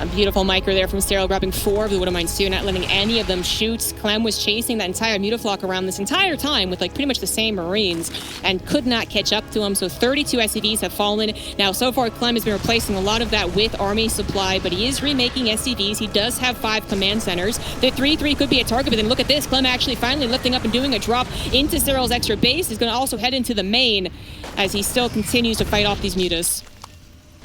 A beautiful micro there from Serral, grabbing 4 of the Widow Mines too, not letting any of them shoot. Clem was chasing that entire mutaflock around this entire time with pretty much the same Marines and could not catch up to him. So 32 SCVs have fallen. Now, so far, Clem has been replacing a lot of that with army supply, but he is remaking SCVs. He does have 5 command centers. The 3-3 could be a target, but then look at this. Clem actually finally lifting up and doing a drop into Serral's extra base. He's going to also head into the main as he still continues to fight off these mutas.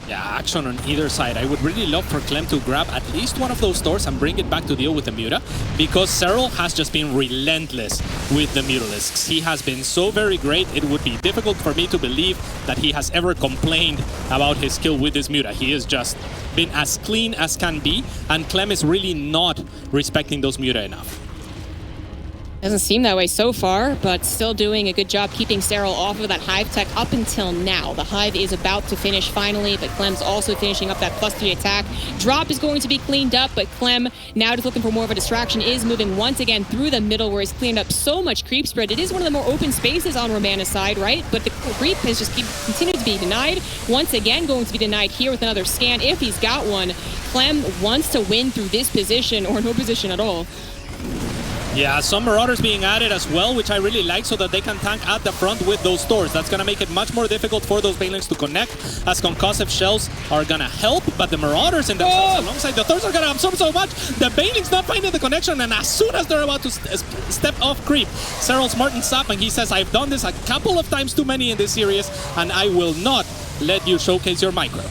Yeah, action on either side. I would really love for Clem to grab at least one of those doors and bring it back to deal with the muta, because Serral has just been relentless with the mutalisks. He has been so very great, it would be difficult for me to believe that he has ever complained about his skill with this muta. He has just been as clean as can be, and Clem is really not respecting those muta enough. Doesn't seem that way so far, but still doing a good job keeping Serral off of that Hive tech up until now. The Hive is about to finish finally, but Clem's also finishing up that +3 attack. Drop is going to be cleaned up, but Clem, now just looking for more of a distraction, is moving once again through the middle where he's cleaned up so much creep spread. It is one of the more open spaces on Romana's side, right? But the creep has just continued to be denied. Once again, going to be denied here with another scan if he's got one. Clem wants to win through this position or no position at all. Yeah, some Marauders being added as well, which I really like, so that they can tank at the front with those Thors. That's going to make it much more difficult for those Banelings to connect, as concussive shells are going to help, but the Marauders in themselves alongside the Thors are going to absorb so much. The Banelings not finding the connection, and as soon as they're about to step off creep, Serral smartens up and he says, I've done this a couple of times too many in this series, and I will not let you showcase your micro.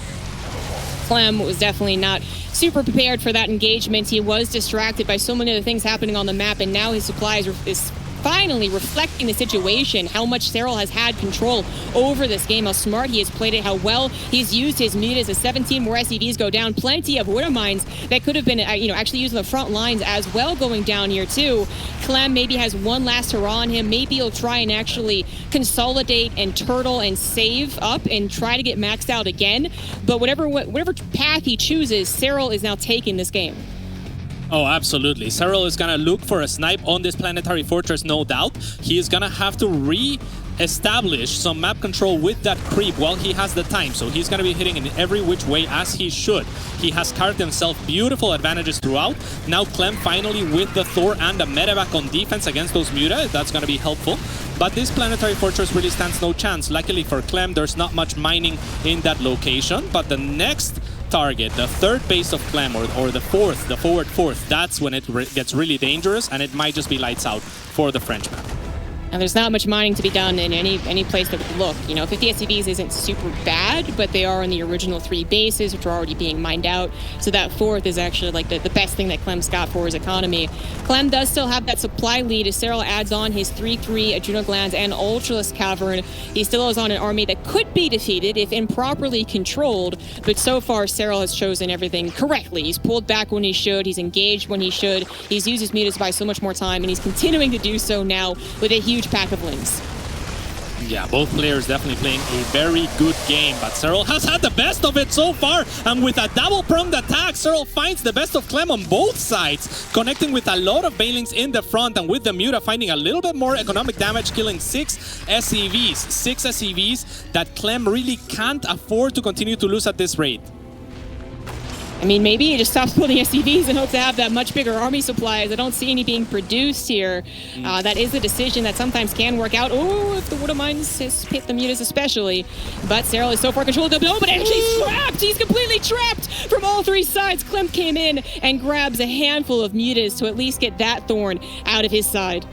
Clem was definitely not super prepared for that engagement. He was distracted by so many other things happening on the map, and now his supply is finally reflecting the situation, how much Serral has had control over this game, how smart he has played it, how well he's used his mutas as 17 more SCVs go down. Plenty of Widow Mines that could have been actually used on the front lines as well going down here too. Clem maybe has one last hurrah on him. Maybe he'll try and actually consolidate and turtle and save up and try to get maxed out again. But whatever path he chooses, Serral is now taking this game. Oh, absolutely. Serral is going to look for a snipe on this planetary fortress, no doubt. He is going to have to re-establish some map control with that creep while he has the time. So he's going to be hitting in every which way as he should. He has carved himself beautiful advantages throughout. Now Clem finally with the Thor and the medevac on defense against those muta. That's going to be helpful. But this planetary fortress really stands no chance. Luckily for Clem, there's not much mining in that location. But the next target, the third base of Clem, or the forward fourth, that's when it gets really dangerous, and it might just be lights out for the Frenchman. And there's not much mining to be done in any place that would look. You know, 50 SCVs isn't super bad, but they are in the original 3 bases, which are already being mined out. So that 4th is actually like the best thing that Clem's got for his economy. Clem does still have that supply lead as Serral adds on his 3-3 Adrenal Glands and Ultralisk Cavern. He still is on an army that could be defeated if improperly controlled, but so far Serral has chosen everything correctly. He's pulled back when he should, he's engaged when he should, he's used his mutas by so much more time, and he's continuing to do so now with a huge pack of links. Yeah, both players definitely playing a very good game, but Serral has had the best of it so far, and with a double-pronged attack, Serral finds the best of Clem on both sides, connecting with a lot of Banelings in the front, and with the Muta finding a little bit more economic damage, killing 6 SCVs. 6 SCVs that Clem really can't afford to continue to lose at this rate. I mean, maybe he just stops building SCVs and hope to have that much bigger army supplies. I don't see any being produced here. That is a decision that sometimes can work out. Oh, if the Wood of Mines has hit the mutas especially. But Serral is so far controlled. No, but he's trapped! He's completely trapped from all 3 sides. Clem came in and grabs a handful of mutas to at least get that thorn out of his side.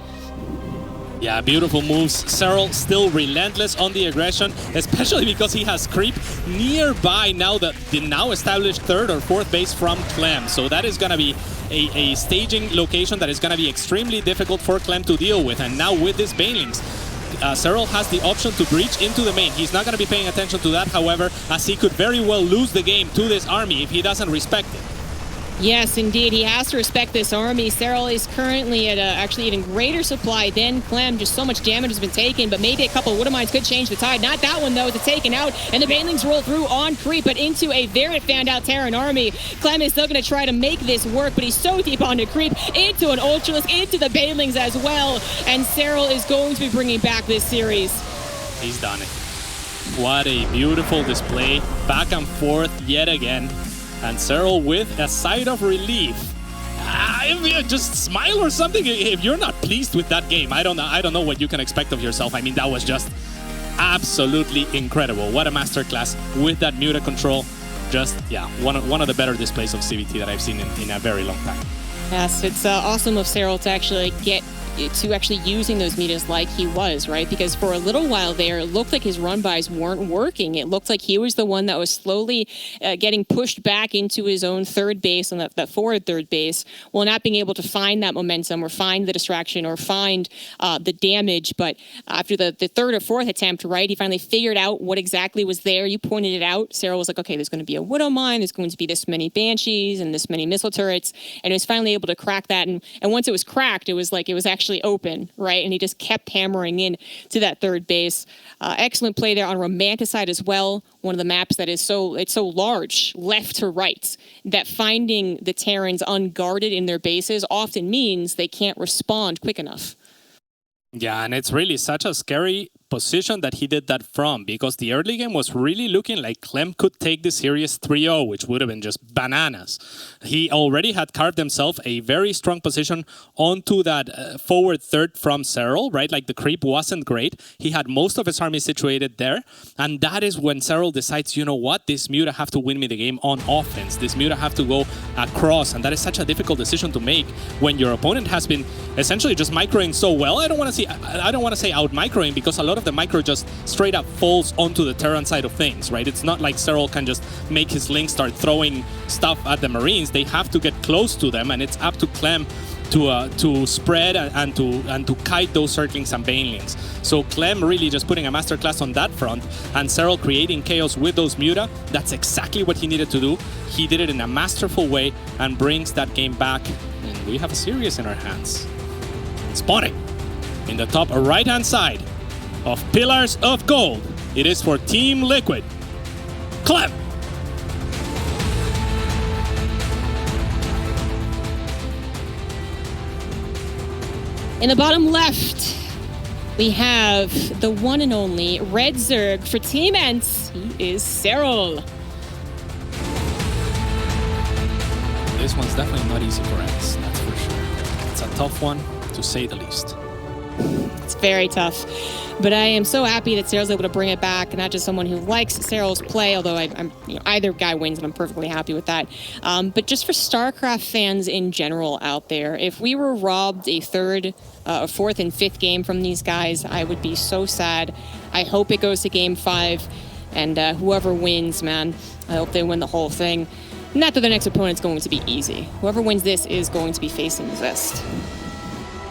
Yeah, beautiful moves. Serral still relentless on the aggression, especially because he has creep nearby now, the now established 3rd or 4th base from Clem. So that is going to be a staging location that is going to be extremely difficult for Clem to deal with. And now with this Banelings, Serral has the option to breach into the main. He's not going to be paying attention to that, however, as he could very well lose the game to this army if he doesn't respect it. Yes, indeed. He has to respect this army. Serral is currently at actually even greater supply than Clem. Just so much damage has been taken, but maybe a couple of Wood of Mines could change the tide. Not that one, though. It's taken out, and the Banelings roll through on creep, but into a very fanned-out Terran army. Clem is still going to try to make this work, but he's so deep onto creep, into an Ultralisk, into the Banelings as well, and Serral is going to be bringing back this series. He's done it. What a beautiful display. Back and forth yet again. And Serral with a sigh of relief. Just smile or something if you're not pleased with that game. I don't know what you can expect of yourself. I mean, that was just absolutely incredible. What a masterclass with that Muta control. Just, yeah, one of the better displays of CVT that I've seen in a very long time. Yes, it's awesome of Serral to actually get to actually using those mutas like he was, right? Because for a little while there, it looked like his run-bys weren't working. It looked like he was the one that was slowly getting pushed back into his own 3rd base, on that forward 3rd base, while not being able to find that momentum or find the distraction or find the damage. But after the 3rd or 4th attempt, right, he finally figured out what exactly was there. You pointed it out. Serral was like, okay, there's going to be a Wood of Mine, there's going to be this many Banshees and this many missile turrets, and he was finally able to crack that. And once it was cracked, it was like it was actually open, right? And he just kept hammering in to that 3rd base. Excellent play there on Romanticide as well. One of the maps that is so large, left to right, that finding the Terrans unguarded in their bases often means they can't respond quick enough. Yeah, and it's really such a scary position that he did that from, because the early game was really looking like Clem could take the series 3-0, which would have been just bananas. He already had carved himself a very strong position onto that forward 3rd from Serral, right? Like the creep wasn't great. He had most of his army situated there, and that is when Serral decides, you know what, this Muta have to win me the game on offense. This Muta have to go across, and that is such a difficult decision to make when your opponent has been essentially just microing so well. I don't want to say out microing, because a lot of the micro just straight up falls onto the Terran side of things, right? It's not like Serral can just make his link start throwing stuff at the Marines. They have to get close to them, and it's up to Clem to spread and to kite those Zerglings and Banelings. So Clem really just putting a masterclass on that front, and Serral creating chaos with those Muta. That's exactly what he needed to do. He did it in a masterful way and brings that game back. And we have a series in our hands. Spawning in the top right-hand side of Pillars of Gold. It is for Team Liquid. Clem. In the bottom left, we have the one and only Red Zerg for Team Ents. He is Serral. This one's definitely not easy for Ents, that's for sure. It's a tough one, to say the least. It's very tough. But I am so happy that Serral's able to bring it back, and not just someone who likes Serral's play, although I'm either guy wins, and I'm perfectly happy with that. But just for StarCraft fans in general out there, if we were robbed a third, a fourth, and fifth game from these guys, I would be so sad. I hope it goes to Game 5, and whoever wins, man, I hope they win the whole thing. Not that the next opponent's going to be easy. Whoever wins this is going to be facing Zest.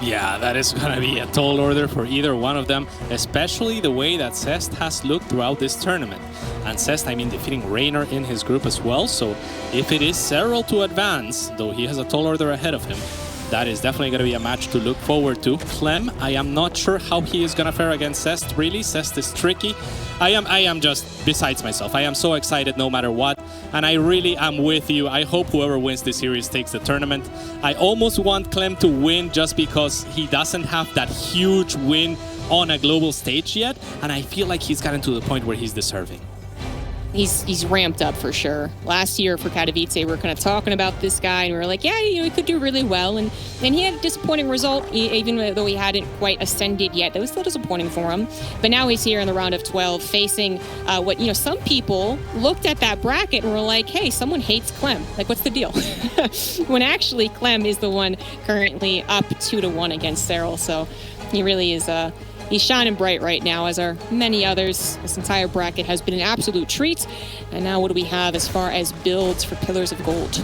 Yeah, that is going to be a tall order for either one of them, especially the way that Zest has looked throughout this tournament. And Zest, I mean, defeating Raynor in his group as well. So if it is Serral to advance, though he has a tall order ahead of him, that is definitely going to be a match to look forward to. Clem, I am not sure how he is going to fare against Zest, really. Zest is tricky. I am just besides myself. I am so excited no matter what, and I really am with you. I hope whoever wins this series takes the tournament. I almost want Clem to win just because he doesn't have that huge win on a global stage yet, and I feel like he's gotten to the point where he's deserving. He's ramped up for sure. Last year for Katowice, we were kind of talking about this guy, and we were like, yeah, he could do really well. And he had a disappointing result, even though he hadn't quite ascended yet. That was still disappointing for him. But now he's here in the round of 12, facing what some people looked at that bracket and were like, hey, someone hates Clem. Like, what's the deal? When actually Clem is the one currently up 2-1 against Serral. So he really is he's shining bright right now, as are many others. This entire bracket has been an absolute treat. And now what do we have as far as builds for Pillars of Gold?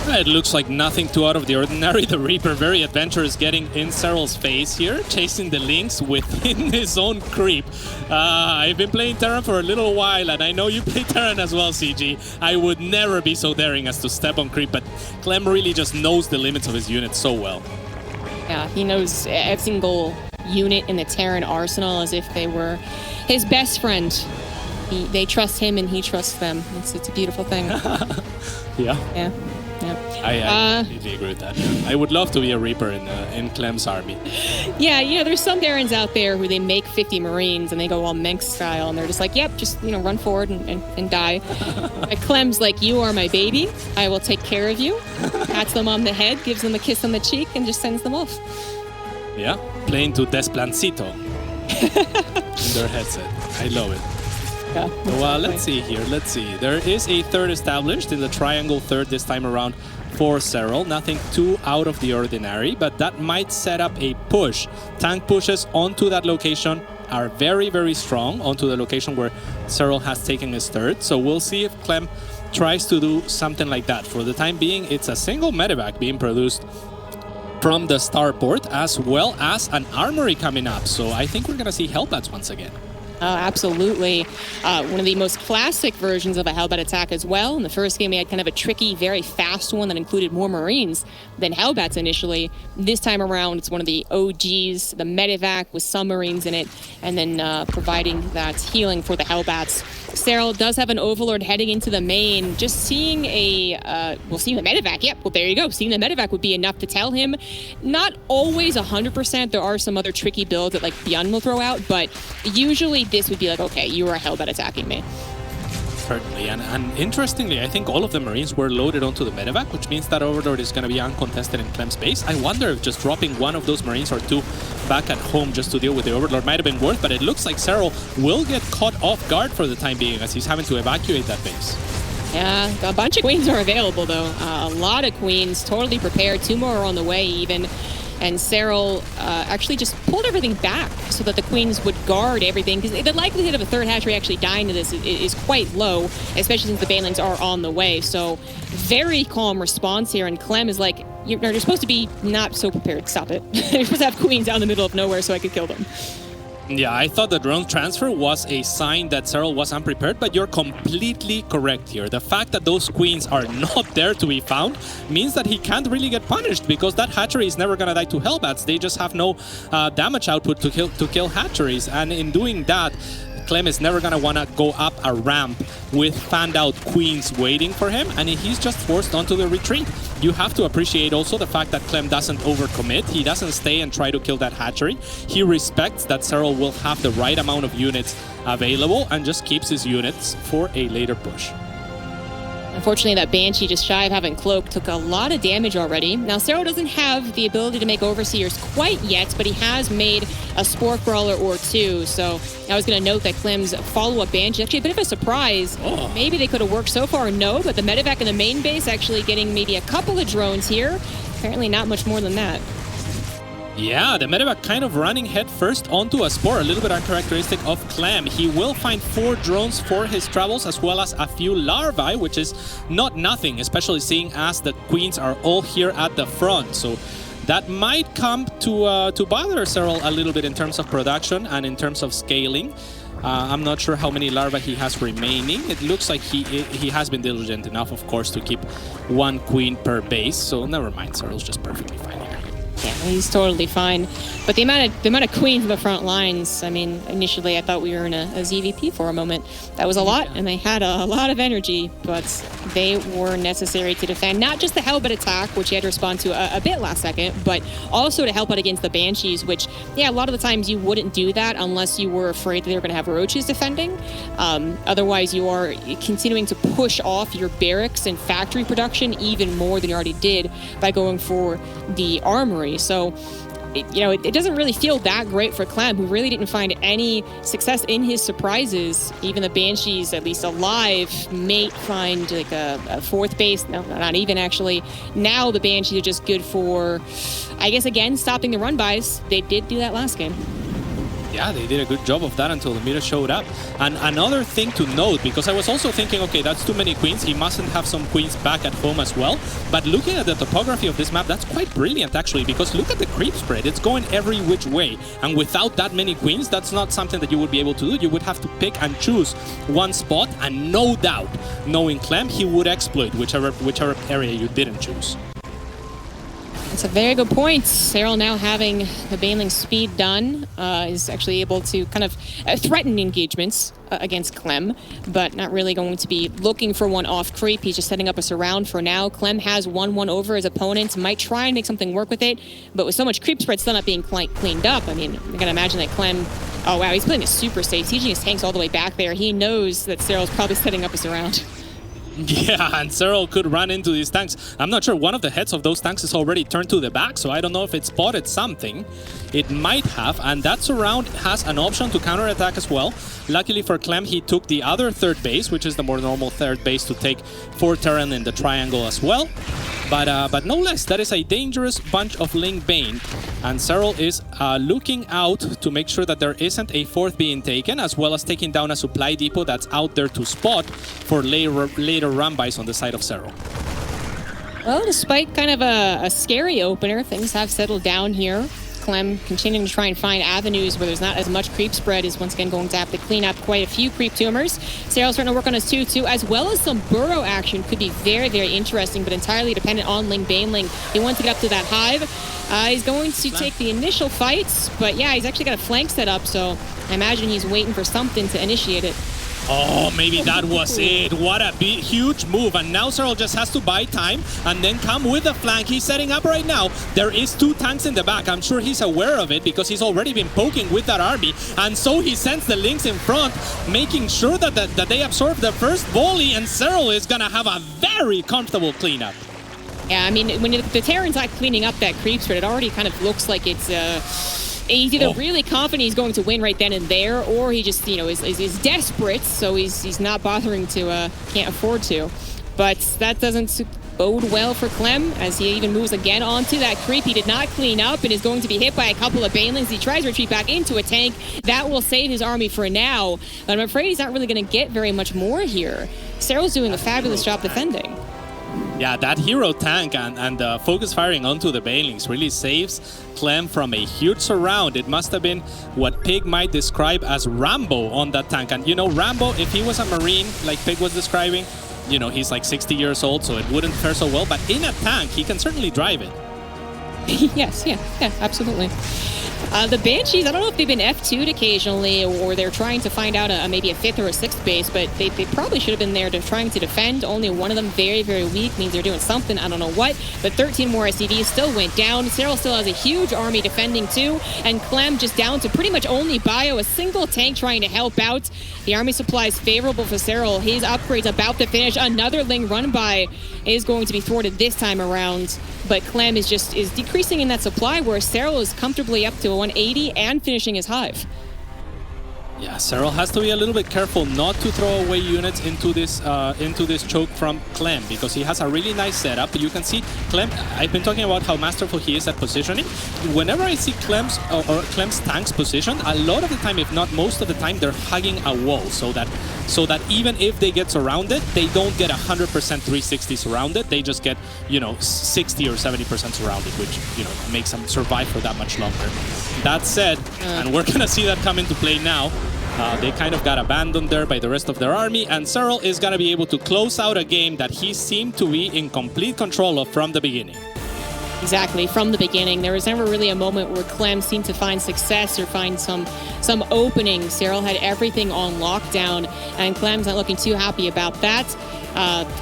It looks like nothing too out of the ordinary. The Reaper, very adventurous, getting in Serral's face here, chasing the Lynx within his own creep. I've been playing Terran for a little while, and I know you play Terran as well, CG. I would never be so daring as to step on creep, but Clem really just knows the limits of his unit so well. Yeah, he knows every single unit in the Terran arsenal as if they were his best friend. They trust him and he trusts them. It's a beautiful thing. Yeah. I completely agree with that. I would love to be a Reaper in Clem's army. Yeah, there's some Terrans out there who they make 50 Marines and they go all Menk style and they're just like, yep, just run forward and die. But Clem's like, you are my baby. I will take care of you. Pats them on the head, gives them a kiss on the cheek, and just sends them off. Yeah, playing to Desplancito in their headset. I love it. Yeah, well, let's see here. Let's see. There is a third established in the triangle third this time around for Serral. Nothing too out of the ordinary, but that might set up a push. Tank pushes onto that location are very, very strong onto the location where Serral has taken his third. So we'll see if Clem tries to do something like that. For the time being, it's a single medevac being produced from the starport, as well as an armory coming up. So I think we're going to see Hellbats once again. Absolutely. One of the most classic versions of a Hellbat attack as well. In the first game, we had kind of a tricky, very fast one that included more Marines than Hellbats initially. This time around, it's one of the OGs, the medevac with some Marines in it, and then providing that healing for the Hellbats. Serral does have an Overlord heading into the main. Just seeing seeing the medevac. Yep, well, there you go. Seeing the medevac would be enough to tell him. Not always 100%. There are some other tricky builds that like Bjorn will throw out, but usually this would be like, okay, you are a Hellbat attacking me. Certainly, and interestingly, I think all of the Marines were loaded onto the medevac, which means that Overlord is going to be uncontested in Clem's base. I wonder if just dropping one of those Marines or two back at home just to deal with the Overlord might have been worth, but it looks like Serral will get caught off guard for the time being as he's having to evacuate that base. Yeah, a bunch of Queens are available though. A lot of Queens, totally prepared. 2 more are on the way even. And Serral actually just pulled everything back so that the Queens would guard everything. Because the likelihood of a third hatchery actually dying to this is quite low, especially since the Banelings are on the way. So very calm response here. And Clem is like, you're supposed to be not so prepared. Stop it. You're supposed to have Queens out in the middle of nowhere so I could kill them. Yeah, I thought the drone transfer was a sign that Serral was unprepared, but you're completely correct here. The fact that those Queens are not there to be found means that he can't really get punished because that hatchery is never going to die to Hellbats. They just have no damage output to kill hatcheries, and in doing that, Clem is never going to want to go up a ramp with fanned out Queens waiting for him, and he's just forced onto the retreat. You have to appreciate also the fact that Clem doesn't overcommit. He doesn't stay and try to kill that hatchery. He respects that Serral will have the right amount of units available and just keeps his units for a later push. Unfortunately, that Banshee, just shy of having Cloak, took a lot of damage already. Now, Serral doesn't have the ability to make Overseers quite yet, but he has made a Spork Brawler or two. So I was going to note that Clem's follow-up Banshee, actually a bit of a surprise. Oh. Maybe they could have worked so far, no, but the medevac in the main base actually getting maybe a couple of drones here. Apparently not much more than that. Yeah, the medevac kind of running head first onto a Spore, a little bit uncharacteristic of Clem. He will find 4 drones for his travels, as well as a few larvae, which is not nothing, especially seeing as the queens are all here at the front. So that might come to bother Serral a little bit in terms of production and in terms of scaling. I'm not sure how many larvae he has remaining. It looks like he has been diligent enough, of course, to keep 1 queen per base. So never mind, Serral's just perfectly fine here. Yeah, he's totally fine. But the amount of queens in the front lines, I mean, initially I thought we were in a ZVP for a moment. That was a lot, and they had a lot of energy, but they were necessary to defend not just the Hellbit attack, which he had to respond to a bit last second, but also to help out against the Banshees, which, yeah, a lot of the times you wouldn't do that unless you were afraid that they were going to have Roaches defending. Otherwise, you are continuing to push off your barracks and factory production even more than you already did by going for the armory. So, it doesn't really feel that great for Clem, who really didn't find any success in his surprises. Even the Banshees, at least alive, may find like a 4th base. No, not even actually. Now the Banshees are just good for, I guess, again, stopping the run-bys. They did do that last game. Yeah, they did a good job of that until the meter showed up. And another thing to note, because I was also thinking, okay, that's too many queens. He mustn't have some queens back at home as well. But looking at the topography of this map, that's quite brilliant, actually, because look at the creep spread. It's going every which way. And without that many queens, that's not something that you would be able to do. You would have to pick and choose one spot. And no doubt, knowing Clem, he would exploit whichever area you didn't choose. That's a very good point. Serral, now having the Baneling speed done, is actually able to kind of threaten engagements against Clem, but not really going to be looking for one off creep. He's just setting up a surround for now. Clem has 1-1 over his opponent, might try and make something work with it, but with so much creep spread still not being cleaned up, I mean, I can imagine that Clem, oh wow, he's playing it super safe, sieging his tanks all the way back there. He knows that Serral's probably setting up a surround. Yeah, and Serral could run into these tanks. I'm not sure, one of the heads of those tanks is already turned to the back, so I don't know if it spotted something. It might have, and that surround has an option to counterattack as well. Luckily for Clem, he took the other 3rd base, which is the more normal 3rd base, to take 4 Terran in the triangle as well. But no less, that is a dangerous bunch of Link Bane. And Serral is looking out to make sure that there isn't a 4th being taken, as well as taking down a supply depot that's out there to spot for later run-bys on the side of Serral. Well, despite kind of a scary opener, things have settled down here. Clem continuing to try and find avenues where there's not as much creep spread is once again going to have to clean up quite a few creep tumors. Serral's trying to work on his 2-2, as well as some burrow action. Could be very, very interesting, but entirely dependent on Ling Baneling. He wants to get up to that hive. He's going to take the initial fights, but yeah, he's actually got a flank set up, so I imagine he's waiting for something to initiate it. Oh, maybe that was it. What a huge move. And now Serral just has to buy time and then come with the flank. He's setting up right now. There is 2 tanks in the back. I'm sure he's aware of it because he's already been poking with that army. And so he sends the links in front, making sure that they absorb the first volley. And Serral is going to have a very comfortable cleanup. Yeah, I mean, when the Terran's not cleaning up that creep spread, it already kind of looks like it's... he's either really confident he's going to win right then and there, or he just, is desperate, so he's not bothering to, can't afford to. But that doesn't bode well for Clem, as he even moves again onto that creep. He did not clean up and is going to be hit by a couple of Banelings. He tries to retreat back into a tank. That will save his army for now, but I'm afraid he's not really going to get very much more here. Serral's doing a fabulous job defending. Yeah, that hero tank and focus firing onto the Banelings really saves Clem from a huge surround. It must have been what Pig might describe as Rambo on that tank. And Rambo, if he was a Marine, like Pig was describing, he's like 60 years old, so it wouldn't fare so well. But in a tank, he can certainly drive it. Yes, yeah, absolutely. The Banshees, I don't know if they've been F2'd occasionally or they're trying to find out maybe a 5th or a 6th base, but they probably should have been there trying to defend. Only one of them very, very weak, means they're doing something, I don't know what, but 13 more SCVs still went down. Serral still has a huge army defending too, and Clem just down to pretty much only bio, a single tank trying to help out. The army supply is favorable for Serral. His upgrade's about to finish. Another Ling run by is going to be thwarted this time around, but Clem is decreasing in that supply, where Serral is comfortably up to 180 and finishing his hive. Yeah, Serral has to be a little bit careful not to throw away units into this choke from Clem, because he has a really nice setup. You can see Clem, I've been talking about how masterful he is at positioning. Whenever I see Clem's tanks positioned, a lot of the time, if not most of the time, they're hugging a wall, so that even if they get surrounded, they don't get 100% 360 surrounded. They just get, 60 or 70% surrounded, which, makes them survive for that much longer. That said, and we're gonna see that come into play now, they kind of got abandoned there by the rest of their army, and Serral is going to be able to close out a game that he seemed to be in complete control of from the beginning. Exactly, from the beginning. There was never really a moment where Clem seemed to find success or find some opening. Serral had everything on lockdown, and Clem's not looking too happy about that.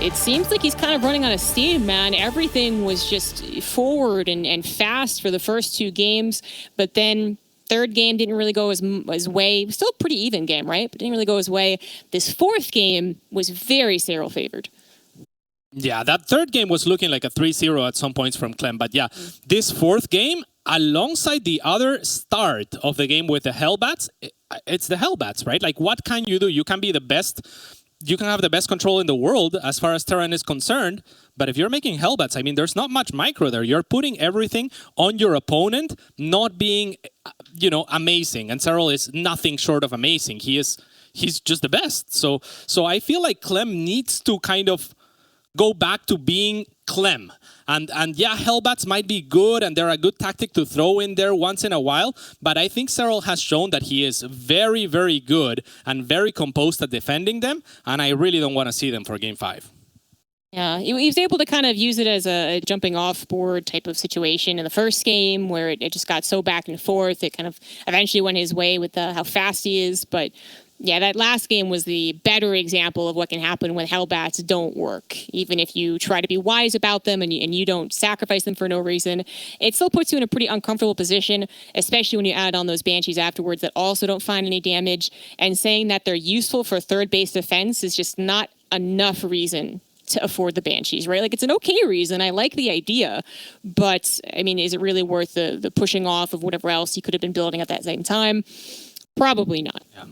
It seems like he's kind of running out of steam, man. Everything was just forward and fast for the first 2 games, but then third game didn't really go his way. Still a pretty even game, right? But didn't really go his way. This 4th game was very Serral favored. Yeah, that third game was looking like a 3-0 at some points from Clem. But yeah, this 4th game, alongside the other start of the game with the Hellbats, it's the Hellbats, right? Like, what can you do? You can be the best. You can have the best control in the world as far as Terran is concerned. But if you're making Hellbats, I mean, there's not much micro there. You're putting everything on your opponent, not being, amazing. And Serral is nothing short of amazing. He's just the best. So I feel like Clem needs to kind of go back to being Clem. And yeah, Hellbats might be good, and they're a good tactic to throw in there once in a while, but I think Serral has shown that he is very, very good and very composed at defending them, and I really don't want to see them for Game 5. Yeah, he was able to kind of use it as a jumping off board type of situation in the first game, where it just got so back and forth. It kind of eventually went his way with how fast he is, but yeah, that last game was the better example of what can happen when Hellbats don't work. Even if you try to be wise about them and you don't sacrifice them for no reason, it still puts you in a pretty uncomfortable position, especially when you add on those Banshees afterwards that also don't find any damage. And saying that they're useful for third base defense is just not enough reason to afford the Banshees, right? Like, it's an okay reason. I like the idea, but I mean, is it really worth the pushing off of whatever else you could have been building at that same time? Probably not. Yeah.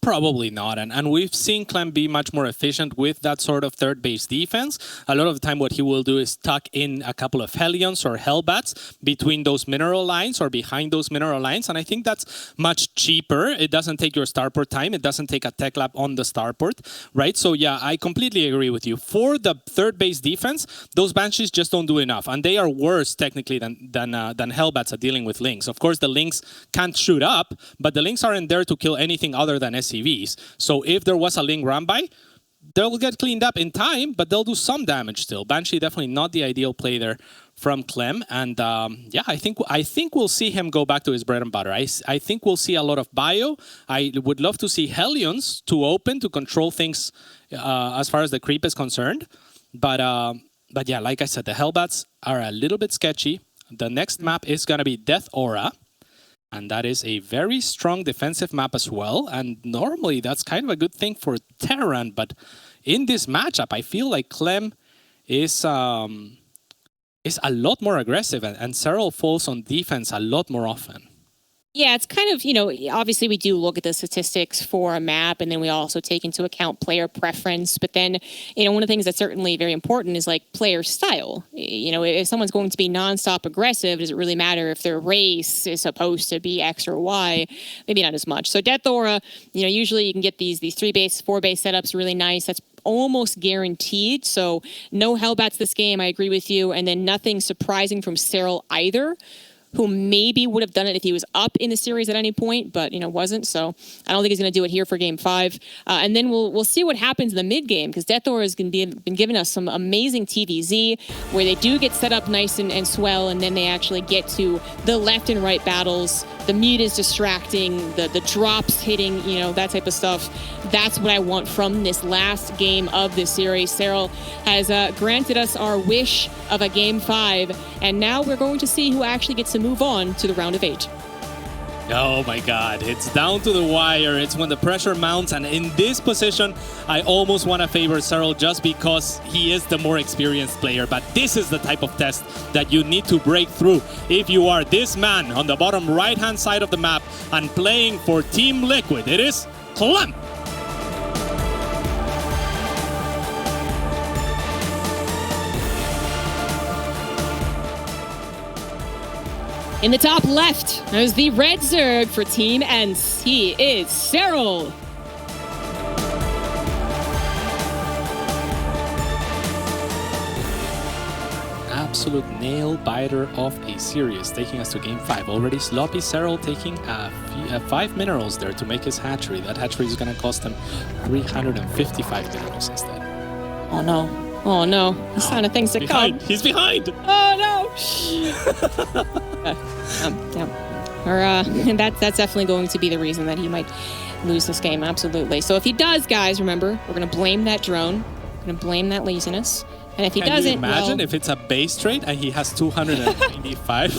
Probably not. And we've seen Clem be much more efficient with that sort of third base defense. A lot of the time what he will do is tuck in a couple of Hellions or Hellbats between those mineral lines or behind those mineral lines. And I think that's much cheaper. It doesn't take your starport time. It doesn't take a tech lab on the starport, right? So yeah, I completely agree with you. For the third base defense, those Banshees just don't do enough. And they are worse technically than Hellbats at dealing with Lings. Of course, the Lings can't shoot up, but the Lings aren't there to kill anything other than SCVs. So if there was a Ling run by, they'll get cleaned up in time, but they'll do some damage still. Banshee definitely not the ideal play there from Clem. And yeah, I think we'll see him go back to his bread and butter. I think we'll see a lot of bio. I would love to see Hellions to open to control things as far as the creep is concerned. But yeah, like I said, the Hellbats are a little bit sketchy. The next map is going to be Death Aura. And that is a very strong defensive map as well. And normally that's kind of a good thing for Terran. But in this matchup, I feel like Clem is a lot more aggressive. And Serral falls on defense a lot more often. Yeah, it's kind of, obviously we do look at the statistics for a map, and then we also take into account player preference. But then, one of the things that's certainly very important is like player style. If someone's going to be nonstop aggressive, does it really matter if their race is supposed to be X or Y? Maybe not as much. So Death Aura, usually you can get these 3-base, 4-base setups really nice. That's almost guaranteed. So no Hellbats this game, I agree with you. And then nothing surprising from Serral either. who maybe would have done it if he was up in the series at any point, but wasn't. So I don't think he's going to do it here for Game 5. And then we'll see what happens in the mid game, because Death Aura has been giving us some amazing TVZ where they do get set up nice and swell, and then they actually get to the left and right battles. The mute is distracting, the drops hitting, that type of stuff. That's what I want from this last game of this series. Serral has granted us our wish of a Game 5, and now we're going to see who actually gets to move on to the round of 8. Oh my God, it's down to the wire. It's when the pressure mounts, and in this position, I almost want to favor Serral just because he is the more experienced player. But this is the type of test that you need to break through if you are this man on the bottom right-hand side of the map and playing for Team Liquid. It is Clem. In the top left, there's the red Zerg for Team ENCE. He is Serral. Absolute nail-biter of a series, taking us to Game 5. Already sloppy Serral taking 5 minerals there to make his hatchery. That hatchery is going to cost him 355 minerals instead. Oh no. Oh no. The sign of things to come. He's behind! Oh no! That's definitely going to be the reason that he might lose this game, absolutely. So if he does, guys, remember, we're going to blame that drone. We're going to blame that laziness. And if he doesn't, Can you imagine if it's a base trade and he has 295?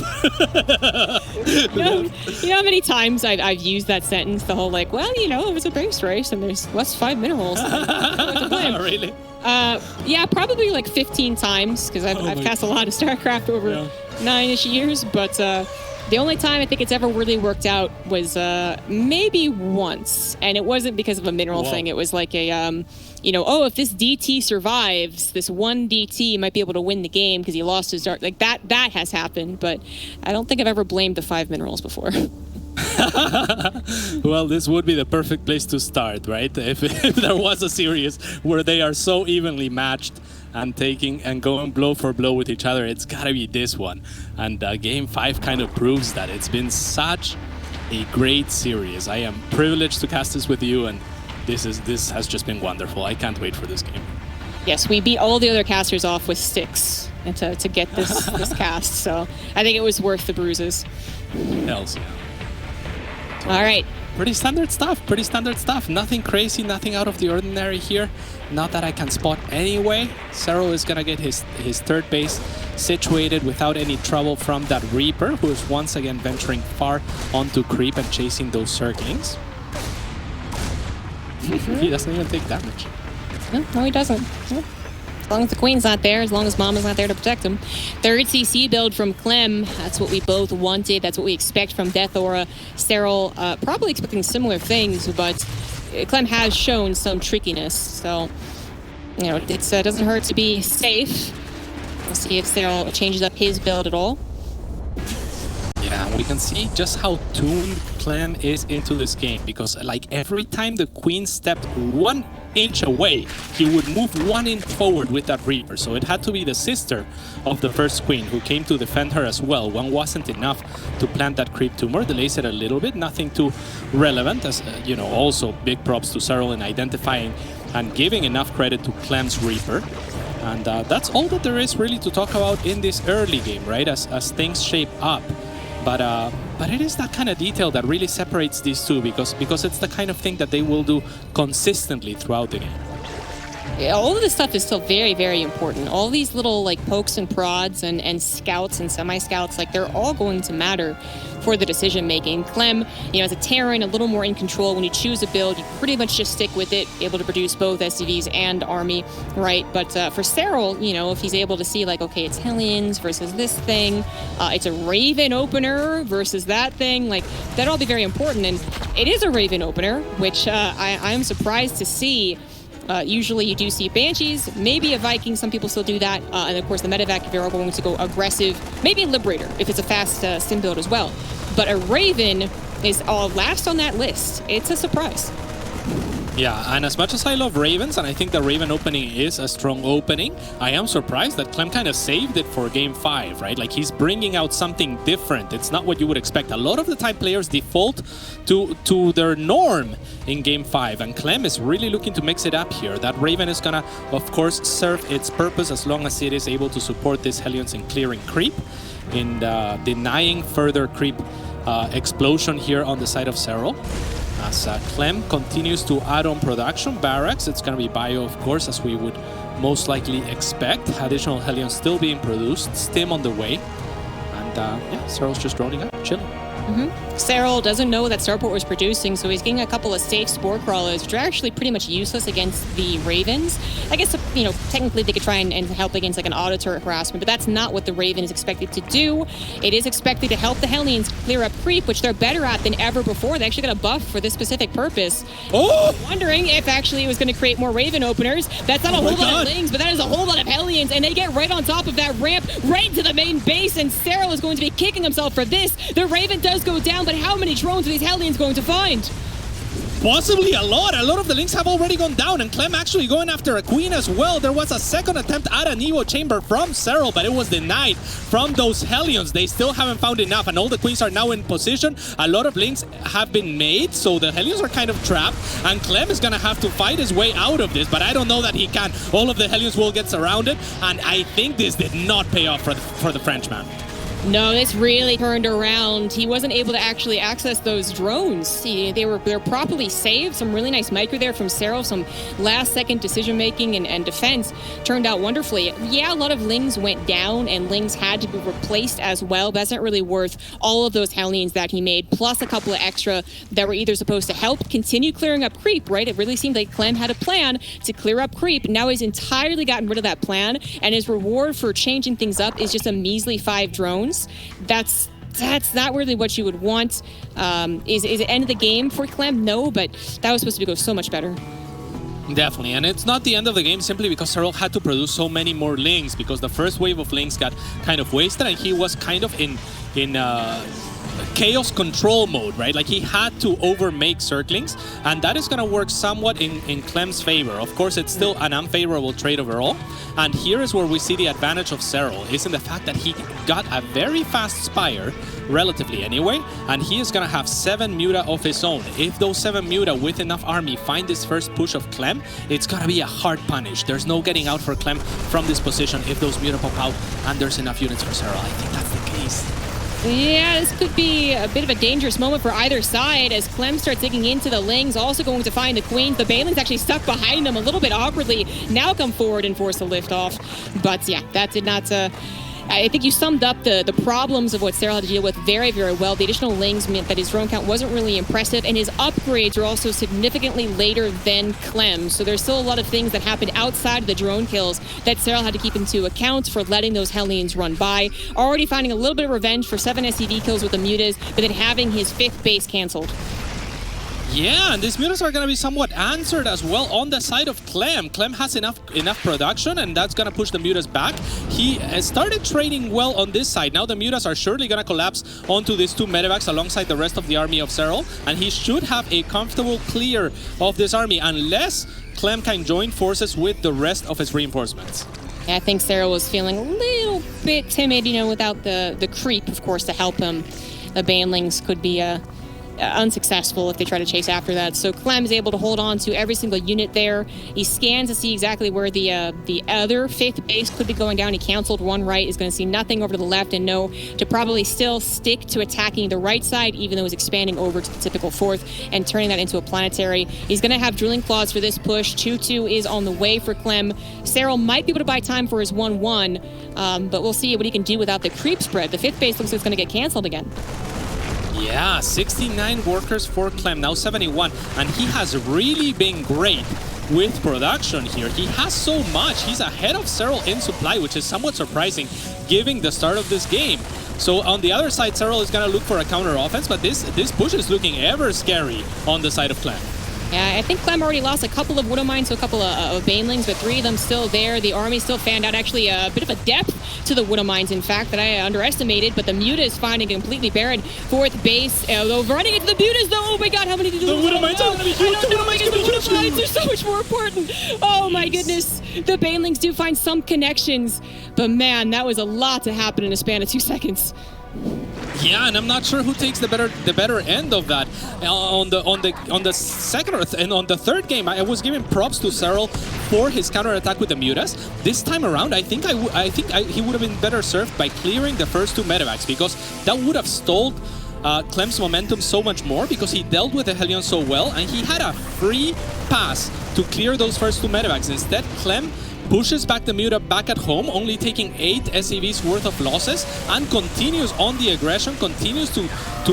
you know how many times I've used that sentence, the whole like, well, it was a base race and there's less 5 minerals. Really? Yeah, probably like 15 times, because I've cast a lot of StarCraft over 9-ish years, but the only time I think it's ever really worked out was maybe once, and it wasn't because of a mineral thing. It was like a, if this DT survives, this one DT might be able to win the game because he lost his dark. Like that has happened, but I don't think I've ever blamed the 5 minerals before. Well, this would be the perfect place to start, right? If there was a series where they are so evenly matched and taking and going blow for blow with each other, it's gotta be this one. And Game 5 kind of proves that. It's been such a great series. I am privileged to cast this with you, and this has just been wonderful. I can't wait for this game. Yes, we beat all the other casters off with sticks and to get this cast, so I think it was worth the bruises. Hells yeah. All right. Pretty standard stuff. Nothing crazy, nothing out of the ordinary here. Not that I can spot anyway. Serral is gonna get his third base situated without any trouble from that Reaper, who is once again venturing far onto creep and chasing those Zerglings. He doesn't even take damage. No, he doesn't. No. As long as the Queen's not there, as long as Mama's not there to protect him. Third CC build from Clem. That's what we both wanted. That's what we expect from Death Aura. Serral probably expecting similar things, but Clem has shown some trickiness. So, it doesn't hurt to be safe. We'll see if Serral changes up his build at all. Yeah, we can see just how tuned Clem is into this game, because like every time the Queen stepped 1 inch away, he would move 1 inch forward with that Reaper. So it had to be the sister of the first Queen who came to defend her as well. One wasn't enough to plant that creep tumor. Delays it a little bit, nothing too relevant. As also big props to Serral in identifying and giving enough credit to Clem's Reaper. And that's all that there is really to talk about in this early game, right? As things shape up. But it is that kind of detail that really separates these two, because it's the kind of thing that they will do consistently throughout the game. Yeah, all of this stuff is still very, very important. All these little like pokes and prods and scouts and semi-scouts, like they're all going to matter for the decision making. Clem, as a Terran, a little more in control. When you choose a build, you pretty much just stick with it, able to produce both SCVs and army, right? But for Serral, if he's able to see like, okay, it's Hellions versus this thing, it's a Raven opener versus that thing, like that'll all be very important. And it is a Raven opener, which I am surprised to see. Usually you do see Banshees, maybe a Viking, some people still do that, and of course the medevac if you're going to go aggressive, maybe a Liberator if it's a fast sim build as well. But a Raven is last on that list. It's a surprise. Yeah, and as much as I love Ravens, and I think the Raven opening is a strong opening, I am surprised that Clem kind of saved it for Game 5, right? Like, he's bringing out something different. It's not what you would expect. A lot of the time, players default to their norm in Game 5, and Clem is really looking to mix it up here. That Raven is gonna, of course, serve its purpose as long as it is able to support this Hellions in clearing creep, in denying further creep explosion here on the side of Serral. As Clem continues to add on production barracks, it's going to be bio, of course, as we would most likely expect. Additional Hellions still being produced, Stim on the way. And yeah, Serral's just rolling up, chilling. Serral doesn't know that Starport was producing, so he's getting a couple of safe Spore Crawlers, which are actually pretty much useless against the Ravens. I guess, you know, technically they could try and help against like an auto turret harassment, but that's not what the Raven is expected to do. It is expected to help the Hellions clear up creep, which they're better at than ever before. They actually got a buff for this specific purpose. Oh! Wondering if actually it was going to create more Raven openers. That's not a whole lot of Lings, but that is a whole lot of Hellions, and they get right on top of that ramp, right into the main base, and Serral is going to be kicking himself for this. The Raven does go down, but how many drones are these Hellions going to find? Possibly a lot. A lot of the Lings have already gone down, and Clem actually going after a Queen as well. There was a second attempt at an Evo chamber from Serral, but it was denied from those Hellions. They still haven't found enough, and all the Queens are now in position. A lot of Lings have been made, so the Hellions are kind of trapped, and Clem is going to have to fight his way out of this, but I don't know that he can. All of the Hellions will get surrounded, and I think this did not pay off for the Frenchman. No, this really turned around. He wasn't able to actually access those drones. They're properly saved. Some really nice micro there from Serral. Some last-second decision-making and defense turned out wonderfully. Yeah, a lot of Lings went down, and Lings had to be replaced as well. But that's not really worth all of those Hellions that he made, plus a couple of extra that were either supposed to help continue clearing up creep, right? It really seemed like Clem had a plan to clear up creep. Now he's entirely gotten rid of that plan, and his reward for changing things up is just a measly 5 drones. That's not really what you would want. Is it end of the game for Clem? No, but that was supposed to go so much better. Definitely, and it's not the end of the game simply because Serral had to produce so many more Lings, because the first wave of Lings got kind of wasted, and he was kind of in chaos control mode, right? Like, he had to overmake circlings, and that is going to work somewhat in Clem's favor. Of course, it's still an unfavorable trade overall, and here is where we see the advantage of Serral, is in the fact that he got a very fast Spire, relatively anyway, and he is going to have 7 Muta of his own. If those 7 Muta with enough army find this first push of Clem, it's going to be a hard punish. There's no getting out for Clem from this position if those Muta pop out and there's enough units for Serral. I think that's the case. Yeah, this could be a bit of a dangerous moment for either side as Clem starts digging into the Lings, also going to find the Queens. The Banelings actually stuck behind them a little bit awkwardly, now come forward and force a lift off. But yeah, that did not... I think you summed up the problems of what Serral had to deal with very, very well. The additional Lings meant that his drone count wasn't really impressive, and his upgrades are also significantly later than Clem. So there's still a lot of things that happened outside of the drone kills that Serral had to keep into account for letting those Hellions run by. Already finding a little bit of revenge for 7 SCV kills with the Mutas, but then having his 5th base canceled. Yeah, and these Mutas are going to be somewhat answered as well on the side of Clem. Clem has enough production, and that's going to push the Mutas back. He started trading well on this side. Now the Mutas are surely going to collapse onto these 2 medevacs alongside the rest of the army of Serral, and he should have a comfortable clear of this army unless Clem can join forces with the rest of his reinforcements. Yeah, I think Serral was feeling a little bit timid, you know, without the creep, of course, to help him. The Banelings could be unsuccessful if they try to chase after that. So Clem is able to hold on to every single unit there. He scans to see exactly where the other 5th base could be going down. He canceled one right, is going to see nothing over to the left, and know to probably still stick to attacking the right side, even though he's expanding over to the typical 4th and turning that into a planetary. He's going to have drilling claws for this push. 2-2 is on the way for Clem. Serral might be able to buy time for his 1-1, but we'll see what he can do without the creep spread. The 5th base looks like it's going to get canceled again. Yeah, 69 workers for Clem, now 71, and he has really been great with production here. He has so much. He's ahead of Serral in supply, which is somewhat surprising given the start of this game. So on the other side, Serral is going to look for a counter offense, but this push is looking ever scary on the side of Clem. Yeah, I think Clem already lost a couple of Widow Mines to a couple of Banelings, but 3 of them still there. The army still fanned out. Actually, a bit of a depth to the Widow Mines, in fact, that I underestimated, but the Muta is finding completely barren 4th base. Though running into the Mutas, though, oh my god, how many did the Widow Mines are going to be huge! The Widow Mines are going to be huge! Knights are so much more important. Oh my goodness. The Banelings do find some connections, but man, that was a lot to happen in a span of 2 seconds. Yeah, and I'm not sure who takes the better end of that. On the second and on the third game, I was giving props to Serral for his counter attack with the Mutas. This time around, I think he would have been better served by clearing the first 2 medevacs, because that would have stalled Clem's momentum so much more, because he dealt with the Hellion so well, and he had a free pass to clear those first 2 medevacs. Instead, Clem pushes back the Muta back at home, only taking 8 SCVs worth of losses, and continues on the aggression, continues to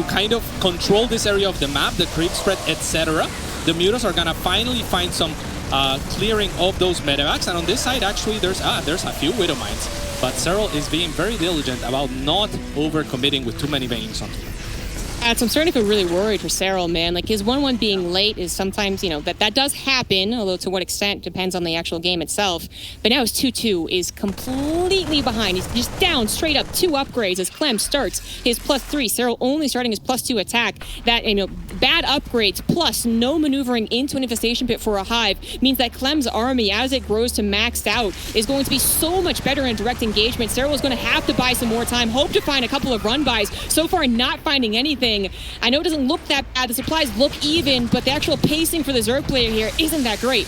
kind of control this area of the map, the creep spread, etc. The Mutas are gonna finally find some clearing of those medevacs, and on this side, actually, there's a few Widow Mines, but Serral is being very diligent about not overcommitting with too many Banelings onto him. So I'm starting to feel really worried for Serral, man. Like, his 1-1 being late is sometimes, you know, that does happen, although to what extent depends on the actual game itself. But now his 2-2 is completely behind. He's just down straight up 2 upgrades as Clem starts his +3. Serral only starting his +2 attack. That, you know, bad upgrades plus no maneuvering into an infestation pit for a hive means that Clem's army, as it grows to maxed out, is going to be so much better in direct engagement. Serral is going to have to buy some more time, hope to find a couple of run buys. So far, not finding anything. I know it doesn't look that bad, the supplies look even, but the actual pacing for the Zerg player here isn't that great.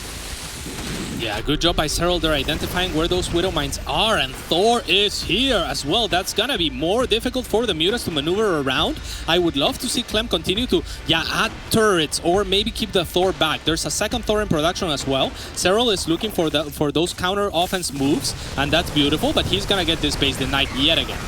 Yeah, good job by Serral there, identifying where those Widow Mines are, and Thor is here as well. That's gonna be more difficult for the Mutas to maneuver around. I would love to see Clem continue to, add turrets, or maybe keep the Thor back. There's a second Thor in production as well. Serral is looking for those counter offense moves, and that's beautiful, but he's gonna get this base denied yet again.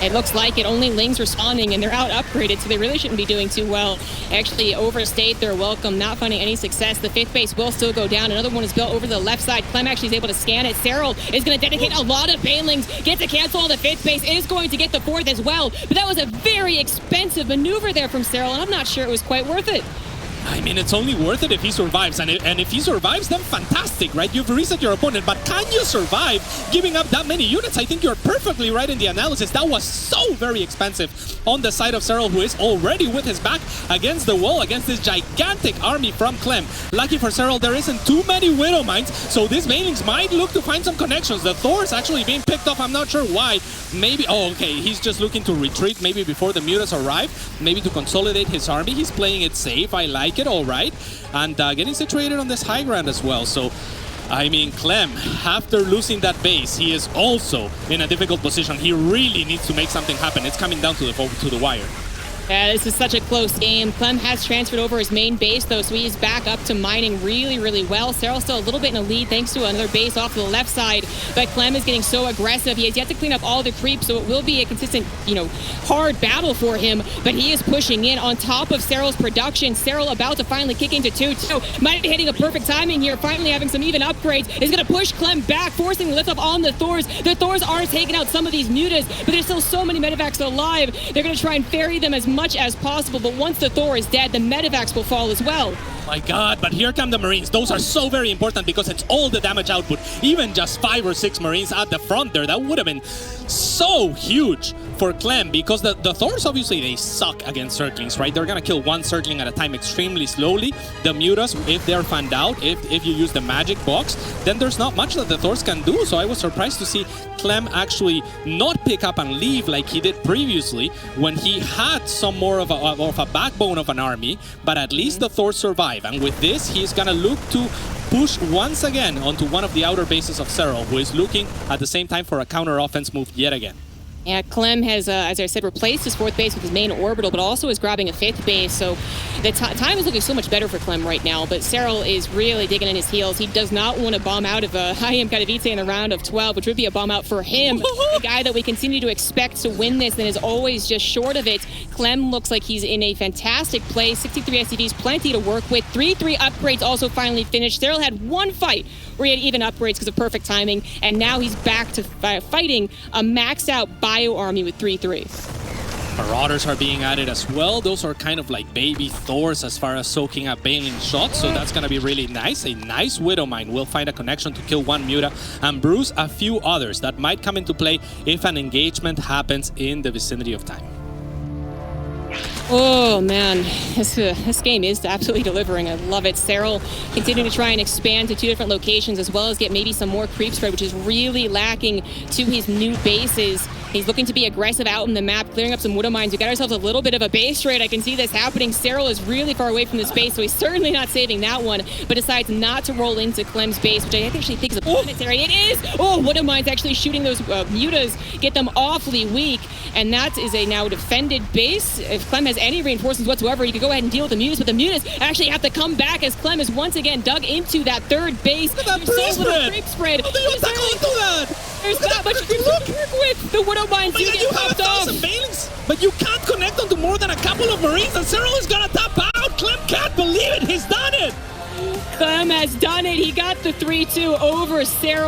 It looks like it. Only Lings responding, and they're out upgraded, so they really shouldn't be doing too well. Actually overstayed their welcome, not finding any success. The 5th base will still go down. Another one is built over the left side. Clem actually is able to scan it. Serral is going to dedicate a lot of Banelings, gets to cancel on the 5th base, is going to get the 4th as well. But that was a very expensive maneuver there from Serral, and I'm not sure it was quite worth it. I mean, it's only worth it if he survives, and if he survives, then fantastic, right? You've reset your opponent, but can you survive giving up that many units? I think you're perfectly right in the analysis. That was so very expensive on the side of Serral, who is already with his back against the wall, against this gigantic army from Clem. Lucky for Serral, there isn't too many Widow Mines, so these Banelings might look to find some connections. The Thor is actually being picked off, I'm not sure why. Maybe, oh, okay, he's just looking to retreat, maybe before the Mutas arrive, maybe to consolidate his army. He's playing it safe, I like it, all right, and getting situated on this high ground as well. So I mean, Clem, after losing that base, he is also in a difficult position. He really needs to make something happen. It's coming down to the wire. Yeah, this is such a close game. Clem has transferred over his main base, though, so he's back up to mining really, really well. Serral's still a little bit in a lead thanks to another base off to the left side, but Clem is getting so aggressive. He has yet to clean up all the creeps, so it will be a consistent, hard battle for him, but he is pushing in on top of Serral's production. Serral about to finally kick into 2-2. Might be hitting a perfect timing here, finally having some even upgrades. Is going to push Clem back, forcing the lift up on the Thors. The Thors are taking out some of these Mutas, but there's still so many medevacs alive. They're going to try and ferry them as much as possible, but once the Thor is dead, the medevacs will fall as well. My God, but here come the Marines. Those are so very important because it's all the damage output. Even just 5 or 6 Marines at the front there, that would have been so huge for Clem, because the Thors, obviously, they suck against Zerglings, right? They're gonna kill one Zergling at a time extremely slowly. The Mutas, if they're fanned out, if you use the magic box, then there's not much that the Thors can do. So I was surprised to see Clem actually not pick up and leave like he did previously when he had some more of a backbone of an army, but at least the Thors survive. And with this, he's gonna look to push once again onto one of the outer bases of Serral, who is looking at the same time for a counter-offense move yet again. Yeah, Clem has, as I said, replaced his 4th base with his main orbital, but also is grabbing a 5th base. So the time is looking so much better for Clem right now, but Serral is really digging in his heels. He does not want to bomb out of IEM Katowice in the round of 12, which would be a bomb out for him. The guy that we continue to expect to win this and is always just short of it. Clem looks like he's in a fantastic place. 63 SCVs, plenty to work with. 3-3 upgrades also finally finished. Serral had one fight where he had even upgrades because of perfect timing, and now he's back to fighting a maxed out bio army with 3-3. Marauders are being added as well. Those are kind of like baby Thors as far as soaking up Baneling shots, so that's going to be really nice. A nice Widow Mine will find a connection to kill one Muta and bruise a few others that might come into play if an engagement happens in the vicinity of time. Oh man, this game is absolutely delivering. I love it. Serral continuing to try and expand to 2 different locations, as well as get maybe some more creep spread, which is really lacking to his new bases. He's looking to be aggressive out in the map, clearing up some Widow Mines. We got ourselves a little bit of a base trade. I can see this happening. Serral is really far away from this base, so he's certainly not saving that one, but decides not to roll into Clem's base, which I actually think is a planetary. It is! Oh, Widow Mines actually shooting those mutas, get them awfully weak, and that is a now defended base. If Clem has any reinforcements whatsoever, he could go ahead and deal with the mutas, but the mutas actually have to come back as Clem is once again dug into that third base. Look at that So little creep spread. How do you attack into that? There's not much creep to work with. The Widow Mines do You get have popped off. 1,000 Banelings, but you can't connect onto more than a couple of Marines, and Serral is gonna tap out. Clem can't believe it. He's done it. Clem has done it. He got the 3-2 over Serral.